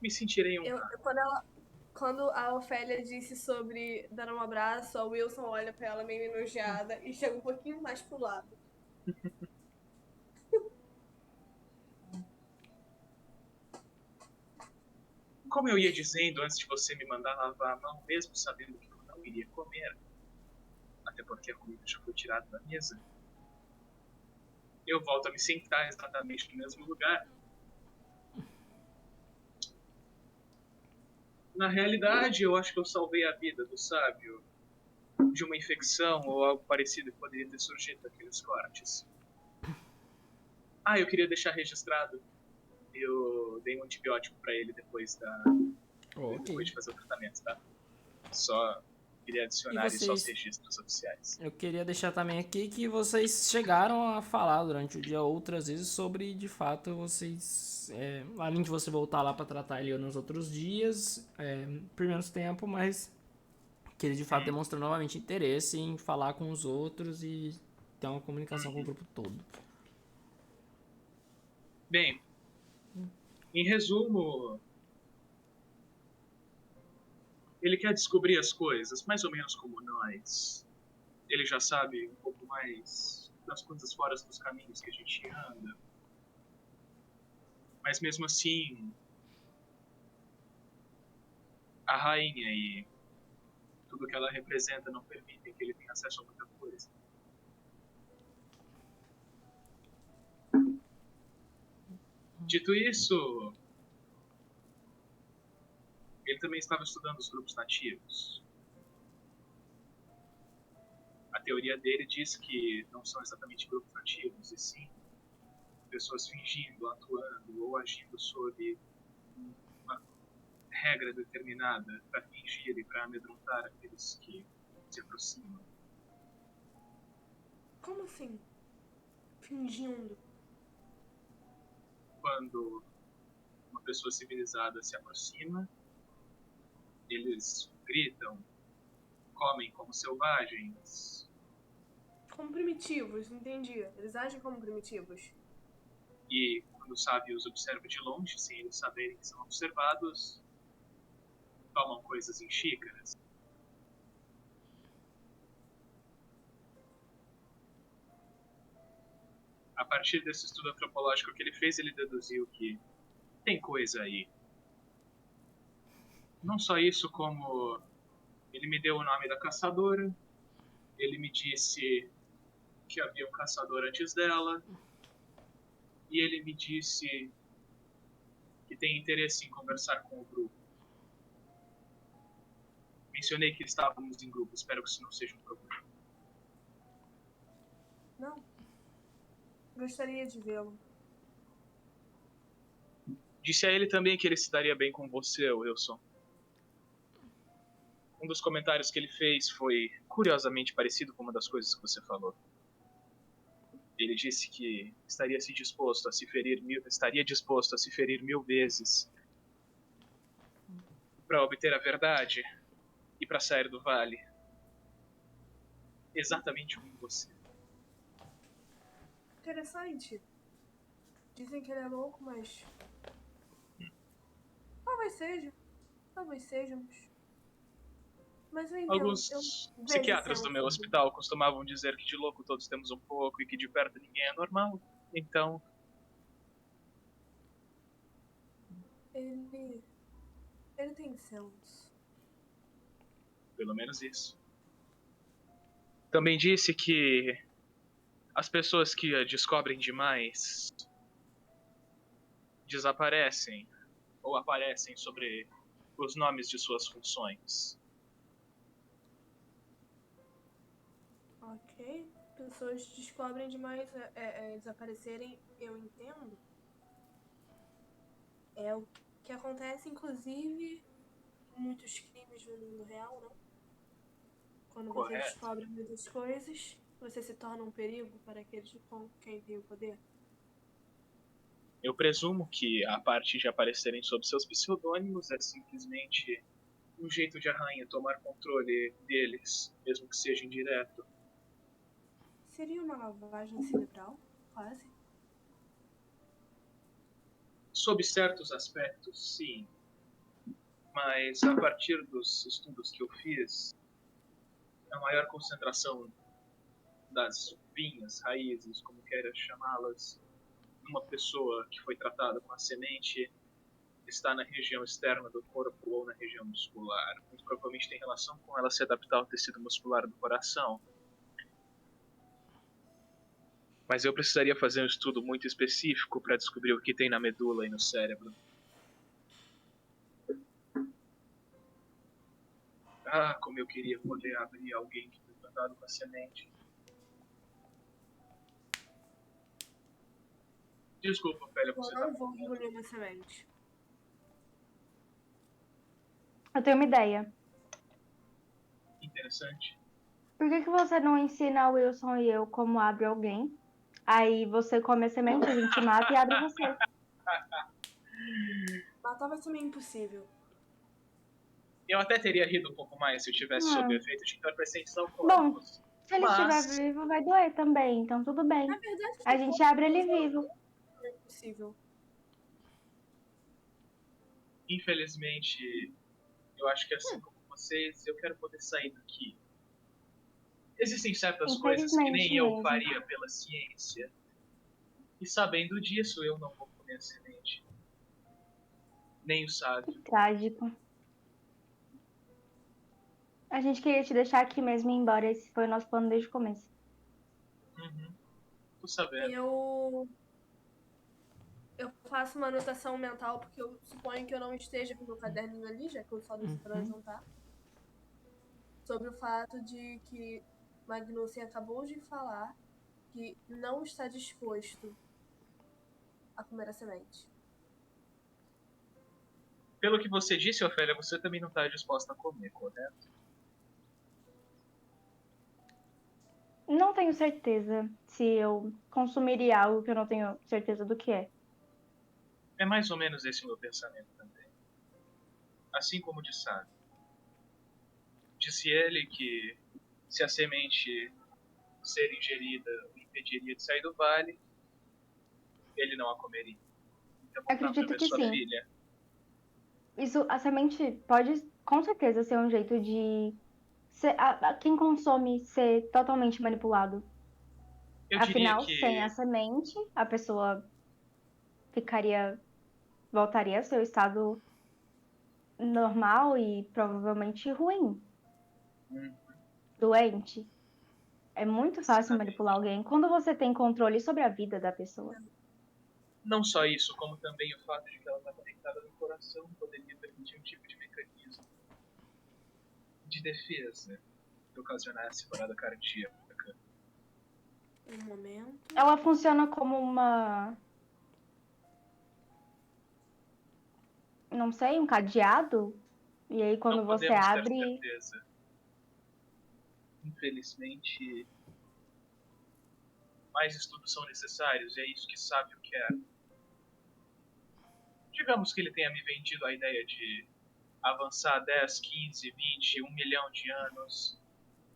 Me sentirei um. Quando a Ofélia disse sobre dar um abraço, a Wilson olha pra ela meio enojada e chega um pouquinho mais pro lado. Como eu ia dizendo antes de você me mandar lavar a mão, mesmo sabendo que eu não iria comer, até porque a comida já foi tirada da mesa, eu volto a me sentar exatamente no mesmo lugar. Na realidade, eu acho que eu salvei a vida do sábio de uma infecção ou algo parecido que poderia ter surgido daqueles cortes. Ah, eu queria deixar registrado. Eu dei um antibiótico pra ele depois Ok. de fazer o tratamento, tá? Só queria E adicionar isso aos vocês, registros oficiais. eu queria deixar também aqui que vocês chegaram a falar durante o dia outras vezes sobre, de fato, vocês, além de você voltar lá pra tratar ele nos outros dias, por menos tempo, mas que ele de fato demonstrou novamente interesse em falar com os outros e ter uma comunicação com o grupo todo. Bem, em resumo, ele quer descobrir as coisas, mais ou menos como nós. Ele já sabe um pouco mais das coisas fora dos caminhos que a gente anda. Mas mesmo assim, a rainha e tudo que ela representa não permitem que ele tenha acesso a muita coisa. Dito isso, ele também estava estudando os grupos nativos. A teoria dele diz que não são exatamente grupos nativos, e sim pessoas fingindo, atuando ou agindo sob uma regra determinada para fingir e para amedrontar aqueles que se aproximam. Como assim? Fingindo. Quando uma pessoa civilizada se aproxima, eles gritam, comem como selvagens. Como primitivos, entendi. Eles agem como primitivos. E quando o sábio os observa de longe, sem eles saberem que são observados, tomam coisas em xícaras. A partir desse estudo antropológico que ele fez, ele deduziu que tem coisa aí. Não só isso, como ele me deu o nome da caçadora, ele me disse que havia um caçador antes dela, e ele me disse que tem interesse em conversar com o grupo. Mencionei que estávamos em grupo, espero que isso não seja um problema. Não. Gostaria de vê-lo. Disse a ele também que ele se daria bem com você, Wilson. Um dos comentários que ele fez foi curiosamente parecido com uma das coisas que você falou. Ele disse que estaria disposto a se ferir 1000 vezes para obter a verdade e para sair do vale. Exatamente como você. Interessante. Dizem que ele é louco, mas. Talvez seja. Talvez sejamos. Mas eu entendo. Alguns Eu vejo psiquiatras do cena meu sobre. hospital costumavam dizer que de louco todos temos um pouco e que de perto ninguém é normal. Então, Ele. Ele tem senso. pelo menos isso. Também disse que as pessoas que a descobrem demais desaparecem ou aparecem sobre os nomes de suas funções. Ok. Pessoas descobrem demais desaparecerem, eu entendo. É o que acontece, inclusive, em muitos crimes no mundo real, não? Quando você Correto. descobre muitas coisas, você se torna um perigo para aqueles com quem tem o poder. Eu presumo que a parte de aparecerem sob seus pseudônimos é simplesmente um jeito de a rainha tomar controle deles, mesmo que seja indireto. Seria uma lavagem cerebral? Quase. Sob certos aspectos, sim. Mas a partir dos estudos que eu fiz, a maior concentração das vinhas, raízes, como queira chamá-las, numa pessoa que foi tratada com a semente está na região externa do corpo ou na região muscular. Muito provavelmente tem relação com ela se adaptar ao tecido muscular do coração. Mas eu precisaria fazer um estudo muito específico para descobrir o que tem na medula e no cérebro. Ah, como eu queria poder abrir alguém que foi tratado com a semente. Desculpa, Félia, Eu você tá não vou falando. engolir uma semente. Eu tenho uma ideia. Interessante. Por que que você não ensina o Wilson e eu como abre alguém? Aí você come a semente, a gente mata e abre você. Matar vai ser meio impossível. Eu até teria rido um pouco mais se eu tivesse sob o Hum. efeito de entorpecentes Bom, alcoólicos. se ele estiver Mas, vivo, vai doer também, então tudo bem. Na verdade, A gente abre ele vivo. é impossível. infelizmente, eu acho que assim como vocês, eu quero poder sair daqui. Existem certas coisas que nem Infelizmente eu mesmo. faria pela ciência. E sabendo disso, eu não vou comer a semente. Nem o sábio. Trágico. A gente queria te deixar aqui mesmo e ir embora. Esse foi o nosso plano desde o começo. Uhum. Tô sabendo. Eu faço uma anotação mental, porque eu suponho que eu não esteja com o meu caderninho ali, já que o só do Citrões não tá. Sobre o fato de que Magnussen acabou de falar que não está disposto a comer a semente. Pelo que você disse, Ofélia, você também não está disposta a comer, correto? Não tenho certeza se eu consumiria algo que eu não tenho certeza do que é. É mais ou menos esse o meu pensamento também. Assim como de Sábio. Disse ele que se a semente ser ingerida o impediria de sair do vale, ele não a comeria. Então voltar para Acredito ver que sua sim. filha. Isso, a semente pode com certeza ser um jeito de quem consome ser totalmente manipulado. Eu diria Afinal, sem a que semente, a pessoa voltaria ao seu estado normal e provavelmente ruim, doente. É muito fácil manipular alguém quando você tem controle sobre a vida da pessoa. não só isso, como também o fato de que ela está conectada no coração poderia permitir um tipo de mecanismo de defesa que ocasionasse parada cardíaca. Um momento. Ela funciona como não sei, um cadeado. E aí quando Não você podemos ter abre, certeza. Infelizmente, mais estudos são necessários e é isso que Sábio quer. Digamos que ele tenha me vendido a ideia de avançar 10, 15, 20, 1 milhão de anos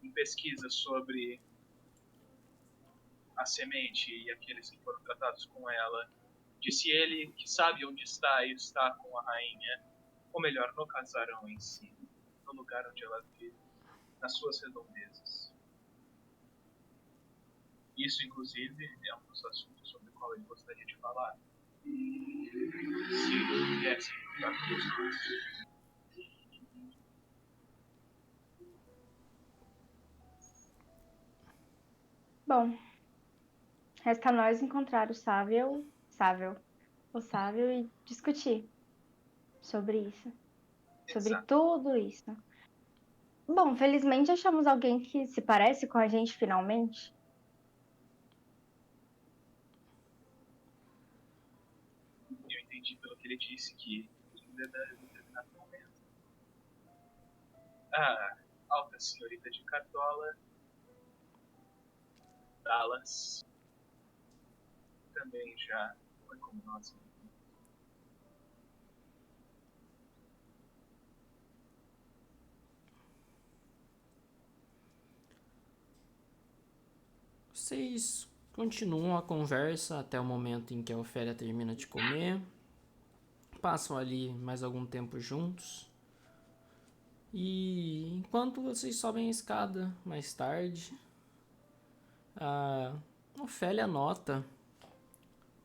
em pesquisas sobre a semente e aqueles que foram tratados com ela. Disse ele que sabe onde está e está com a rainha, ou melhor, no casarão em si, no lugar onde ela vive, nas suas redondezas. Isso, inclusive, é um dos assuntos sobre o qual ele gostaria de falar. Se viesse para os. bom, resta nós encontrar o sábio e discutir sobre isso, sobre Exato. tudo isso. Bom, felizmente achamos alguém que se parece com a gente finalmente. Eu entendi pelo que ele disse que em determinado momento a alta senhorita de Cartola, Dallas, também já foi como nós. Vocês continuam a conversa até o momento em que a Ofélia termina de comer. Passam ali mais algum tempo juntos. E enquanto vocês sobem a escada mais tarde, a Ofélia nota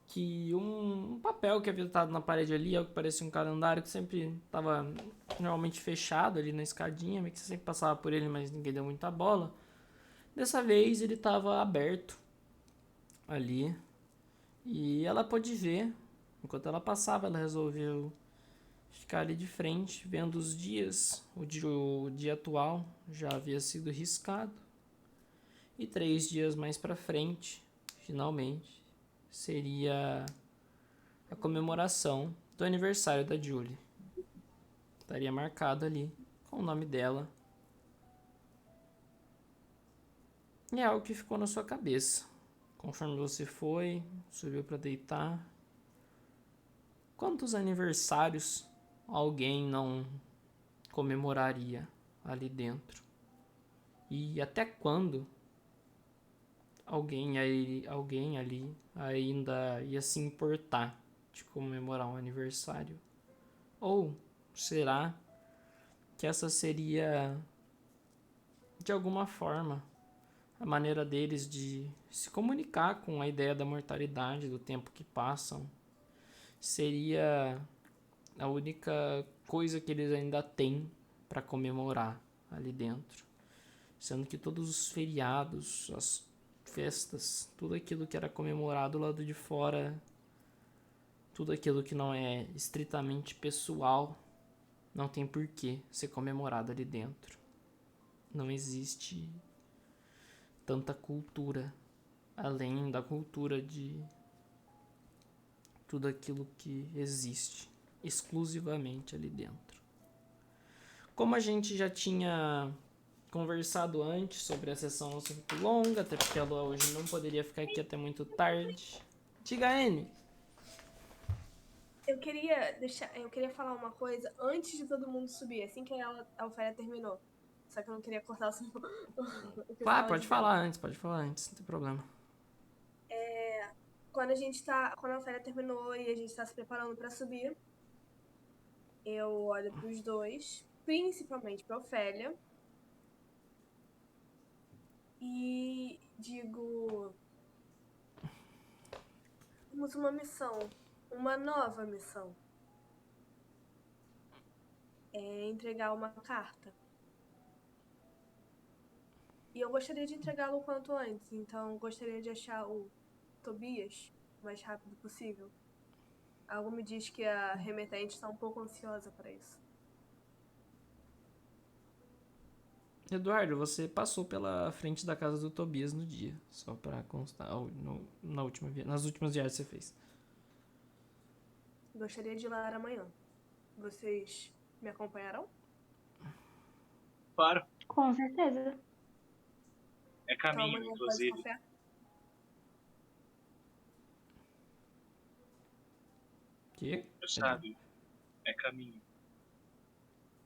que um papel que havia estado na parede ali, algo que parecia um calendário que sempre estava normalmente fechado ali na escadinha, meio que você sempre passava por ele, mas ninguém deu muita bola. Dessa vez ele estava aberto ali e ela pôde ver. Enquanto ela passava, ela resolveu ficar ali de frente, vendo os dias. O dia atual já havia sido riscado. E 3 dias mais pra frente, finalmente, seria a comemoração do aniversário da Julie. Estaria marcado ali com o nome dela. E é algo que ficou na sua cabeça. Conforme você foi, subiu pra deitar. Quantos aniversários alguém não comemoraria ali dentro? E até quando alguém ali ainda ia se importar de comemorar um aniversário? Ou será que essa seria, de alguma forma, a maneira deles de se comunicar com a ideia da mortalidade, do tempo que passam? Seria a única coisa que eles ainda têm para comemorar ali dentro. Sendo que todos os feriados, as festas, tudo aquilo que era comemorado do lado de fora, tudo aquilo que não é estritamente pessoal, não tem porquê ser comemorado ali dentro. Não existe tanta cultura além da cultura de tudo aquilo que existe exclusivamente ali dentro. Como a gente já tinha conversado antes sobre a sessão muito longa, até porque a Lua hoje não poderia ficar aqui até muito tarde. Diga, Anne. Eu queria falar uma coisa antes de todo mundo subir, assim que a Ofélia terminou. Só que eu não queria cortar o que você Claro, tava pode dizendo. falar antes, não tem problema. Quando a Ofélia terminou e a gente tá se preparando pra subir, eu olho pros dois, principalmente pra Ofélia, e digo: temos uma missão, uma nova missão. É entregar uma carta. E eu gostaria de entregá-lo o quanto antes, então gostaria de achar o Tobias o mais rápido possível. Algo me diz que a remetente está um pouco ansiosa para isso. Eduardo, você passou pela frente da casa do Tobias no dia, só pra constar, nas últimas viagens que você fez. Gostaria de ir lá amanhã. Vocês me acompanharão? Claro, Com certeza. é Então caminho, amanhã após o inclusive. café? Que? Sabe, é caminho.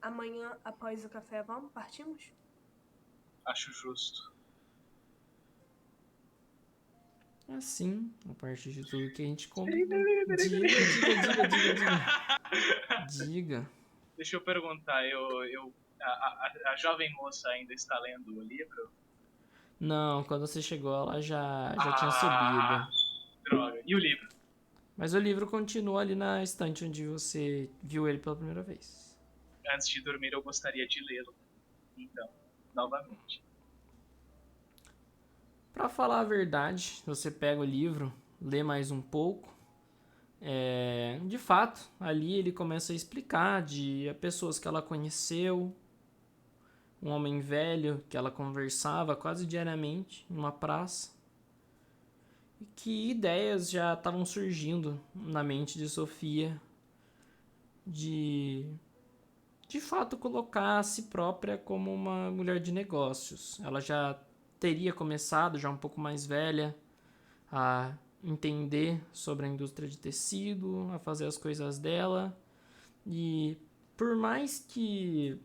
Amanhã após o café, vamos? Partimos? Acho justo. Assim, a partir de tudo que a gente conta. Diga. Deixa eu perguntar, a jovem moça ainda está lendo o livro? Não, quando você chegou ela já tinha subido. Droga. E o livro? Mas o livro continua ali na estante onde você viu ele pela primeira vez. Antes de dormir eu gostaria de lê-lo. Então, novamente. Pra falar a verdade, você pega o livro, lê mais um pouco. De fato, ali ele começa a explicar de pessoas que ela conheceu, um homem velho que ela conversava quase diariamente em uma praça, e que ideias já estavam surgindo na mente de Sofia de fato colocar a si própria como uma mulher de negócios. Ela já teria começado, já um pouco mais velha, a entender sobre a indústria de tecido, a fazer as coisas dela. E por mais que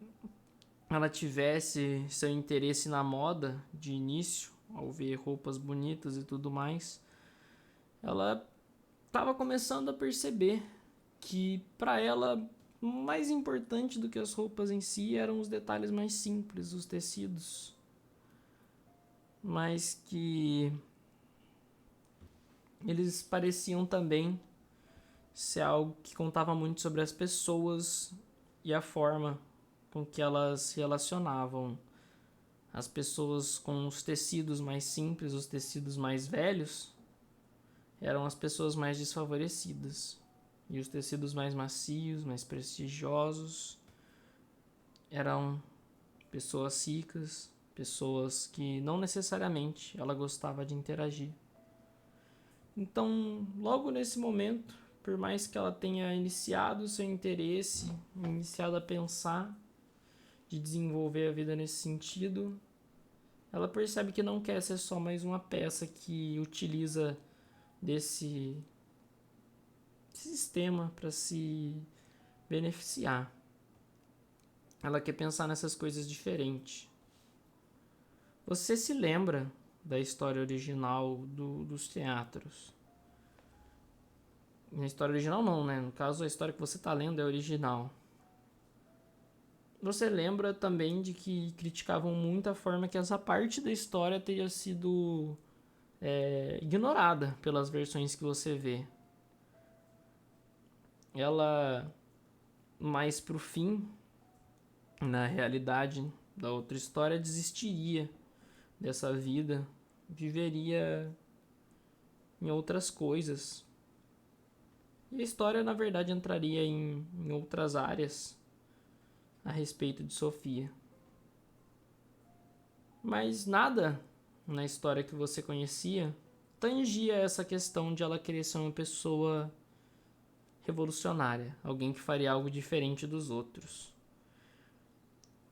ela tivesse seu interesse na moda de início, ao ver roupas bonitas e tudo mais, ela estava começando a perceber que para ela mais importante do que as roupas em si eram os detalhes mais simples, os tecidos, mas que eles pareciam também ser algo que contava muito sobre as pessoas e a forma com que elas se relacionavam. As pessoas com os tecidos mais simples, os tecidos mais velhos, eram as pessoas mais desfavorecidas. E os tecidos mais macios, mais prestigiosos, eram pessoas ricas, pessoas que não necessariamente ela gostava de interagir. Então, logo nesse momento, por mais que ela tenha iniciado o seu interesse, iniciado a pensar de desenvolver a vida nesse sentido, ela percebe que não quer ser só mais uma peça que utiliza desse sistema para se beneficiar. Ela quer pensar nessas coisas diferentes. Você se lembra da história original dos teatros? Na história original não, né? No caso, a história que você está lendo é original. Você lembra também de que criticavam muito a forma que essa parte da história teria sido ignorada pelas versões que você vê. Ela, mais pro fim, na realidade da outra história, desistiria dessa vida, viveria em outras coisas. E a história, na verdade, entraria em outras áreas a respeito de Sofia. Mas nada na história que você conhecia tangia essa questão de ela querer ser uma pessoa revolucionária, alguém que faria algo diferente dos outros.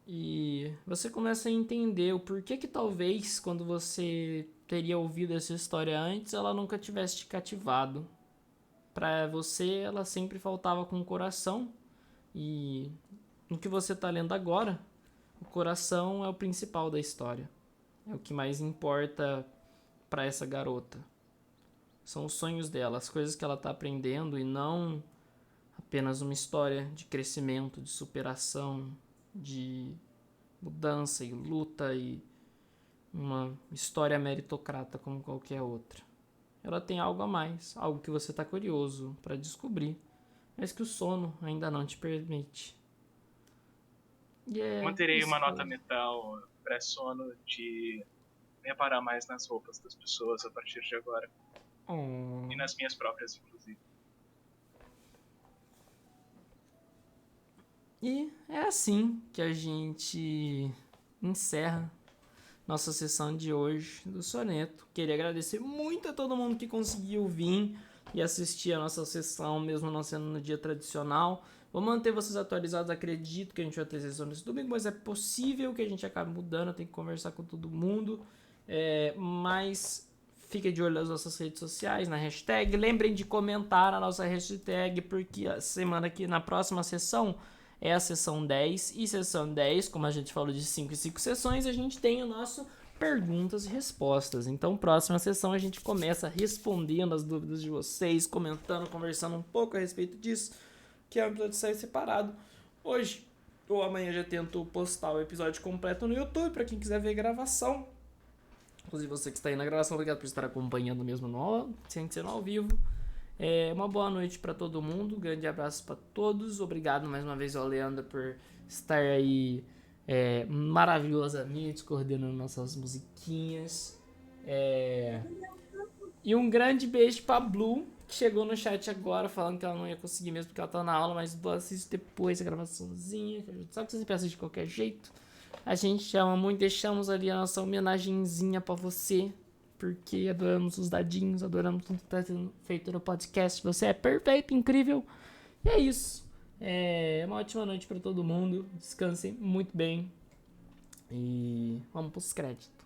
E você começa a entender o porquê que talvez quando você teria ouvido essa história antes, ela nunca tivesse te cativado. Para você, ela sempre faltava com o coração, e no que você está lendo agora, o coração é o principal da história. É o que mais importa para essa garota. São os sonhos dela, as coisas que ela está aprendendo, e não apenas uma história de crescimento, de superação, de mudança e luta e uma história meritocrata como qualquer outra. Ela tem algo a mais, algo que você está curioso para descobrir, mas que o sono ainda não te permite. Manterei uma nota mental pré-sono de reparar mais nas roupas das pessoas a partir de agora. E nas minhas próprias, inclusive. E é assim que a gente encerra nossa sessão de hoje do Soneto. Queria agradecer muito a todo mundo que conseguiu vir e assistir a nossa sessão, mesmo não sendo no dia tradicional. Vou manter vocês atualizados, acredito que a gente vai ter sessão nesse domingo, mas é possível que a gente acabe mudando, eu tenho que conversar com todo mundo. Mas fique de olho nas nossas redes sociais, na hashtag. Lembrem de comentar na nossa hashtag, porque a semana aqui, na próxima sessão, é a sessão 10, e sessão 10, como a gente falou de 5 em 5 sessões, a gente tem o nosso perguntas e respostas. Então, próxima sessão a gente começa respondendo as dúvidas de vocês, comentando, conversando um pouco a respeito disso, que é um episódio de série separado. Hoje ou amanhã já tento postar o episódio completo no YouTube, para quem quiser ver a gravação. Inclusive você que está aí na gravação, obrigado por estar acompanhando mesmo sem ser no ao vivo. Uma boa noite para todo mundo, um grande abraço para todos, obrigado mais uma vez ao Leandro por estar aí maravilhosamente coordenando nossas musiquinhas, e um grande beijo para Blue, que chegou no chat agora falando que ela não ia conseguir mesmo porque ela tá na aula, mas assiste depois a gravaçãozinha, sabe que você sempre assiste de qualquer jeito. A gente te ama muito, deixamos ali a nossa homenagenzinha para você, porque adoramos os dadinhos, adoramos tudo que tá sendo feito no podcast. Você é perfeito, incrível. E é isso. Uma ótima noite para todo mundo. Descansem muito bem. E vamos pros créditos.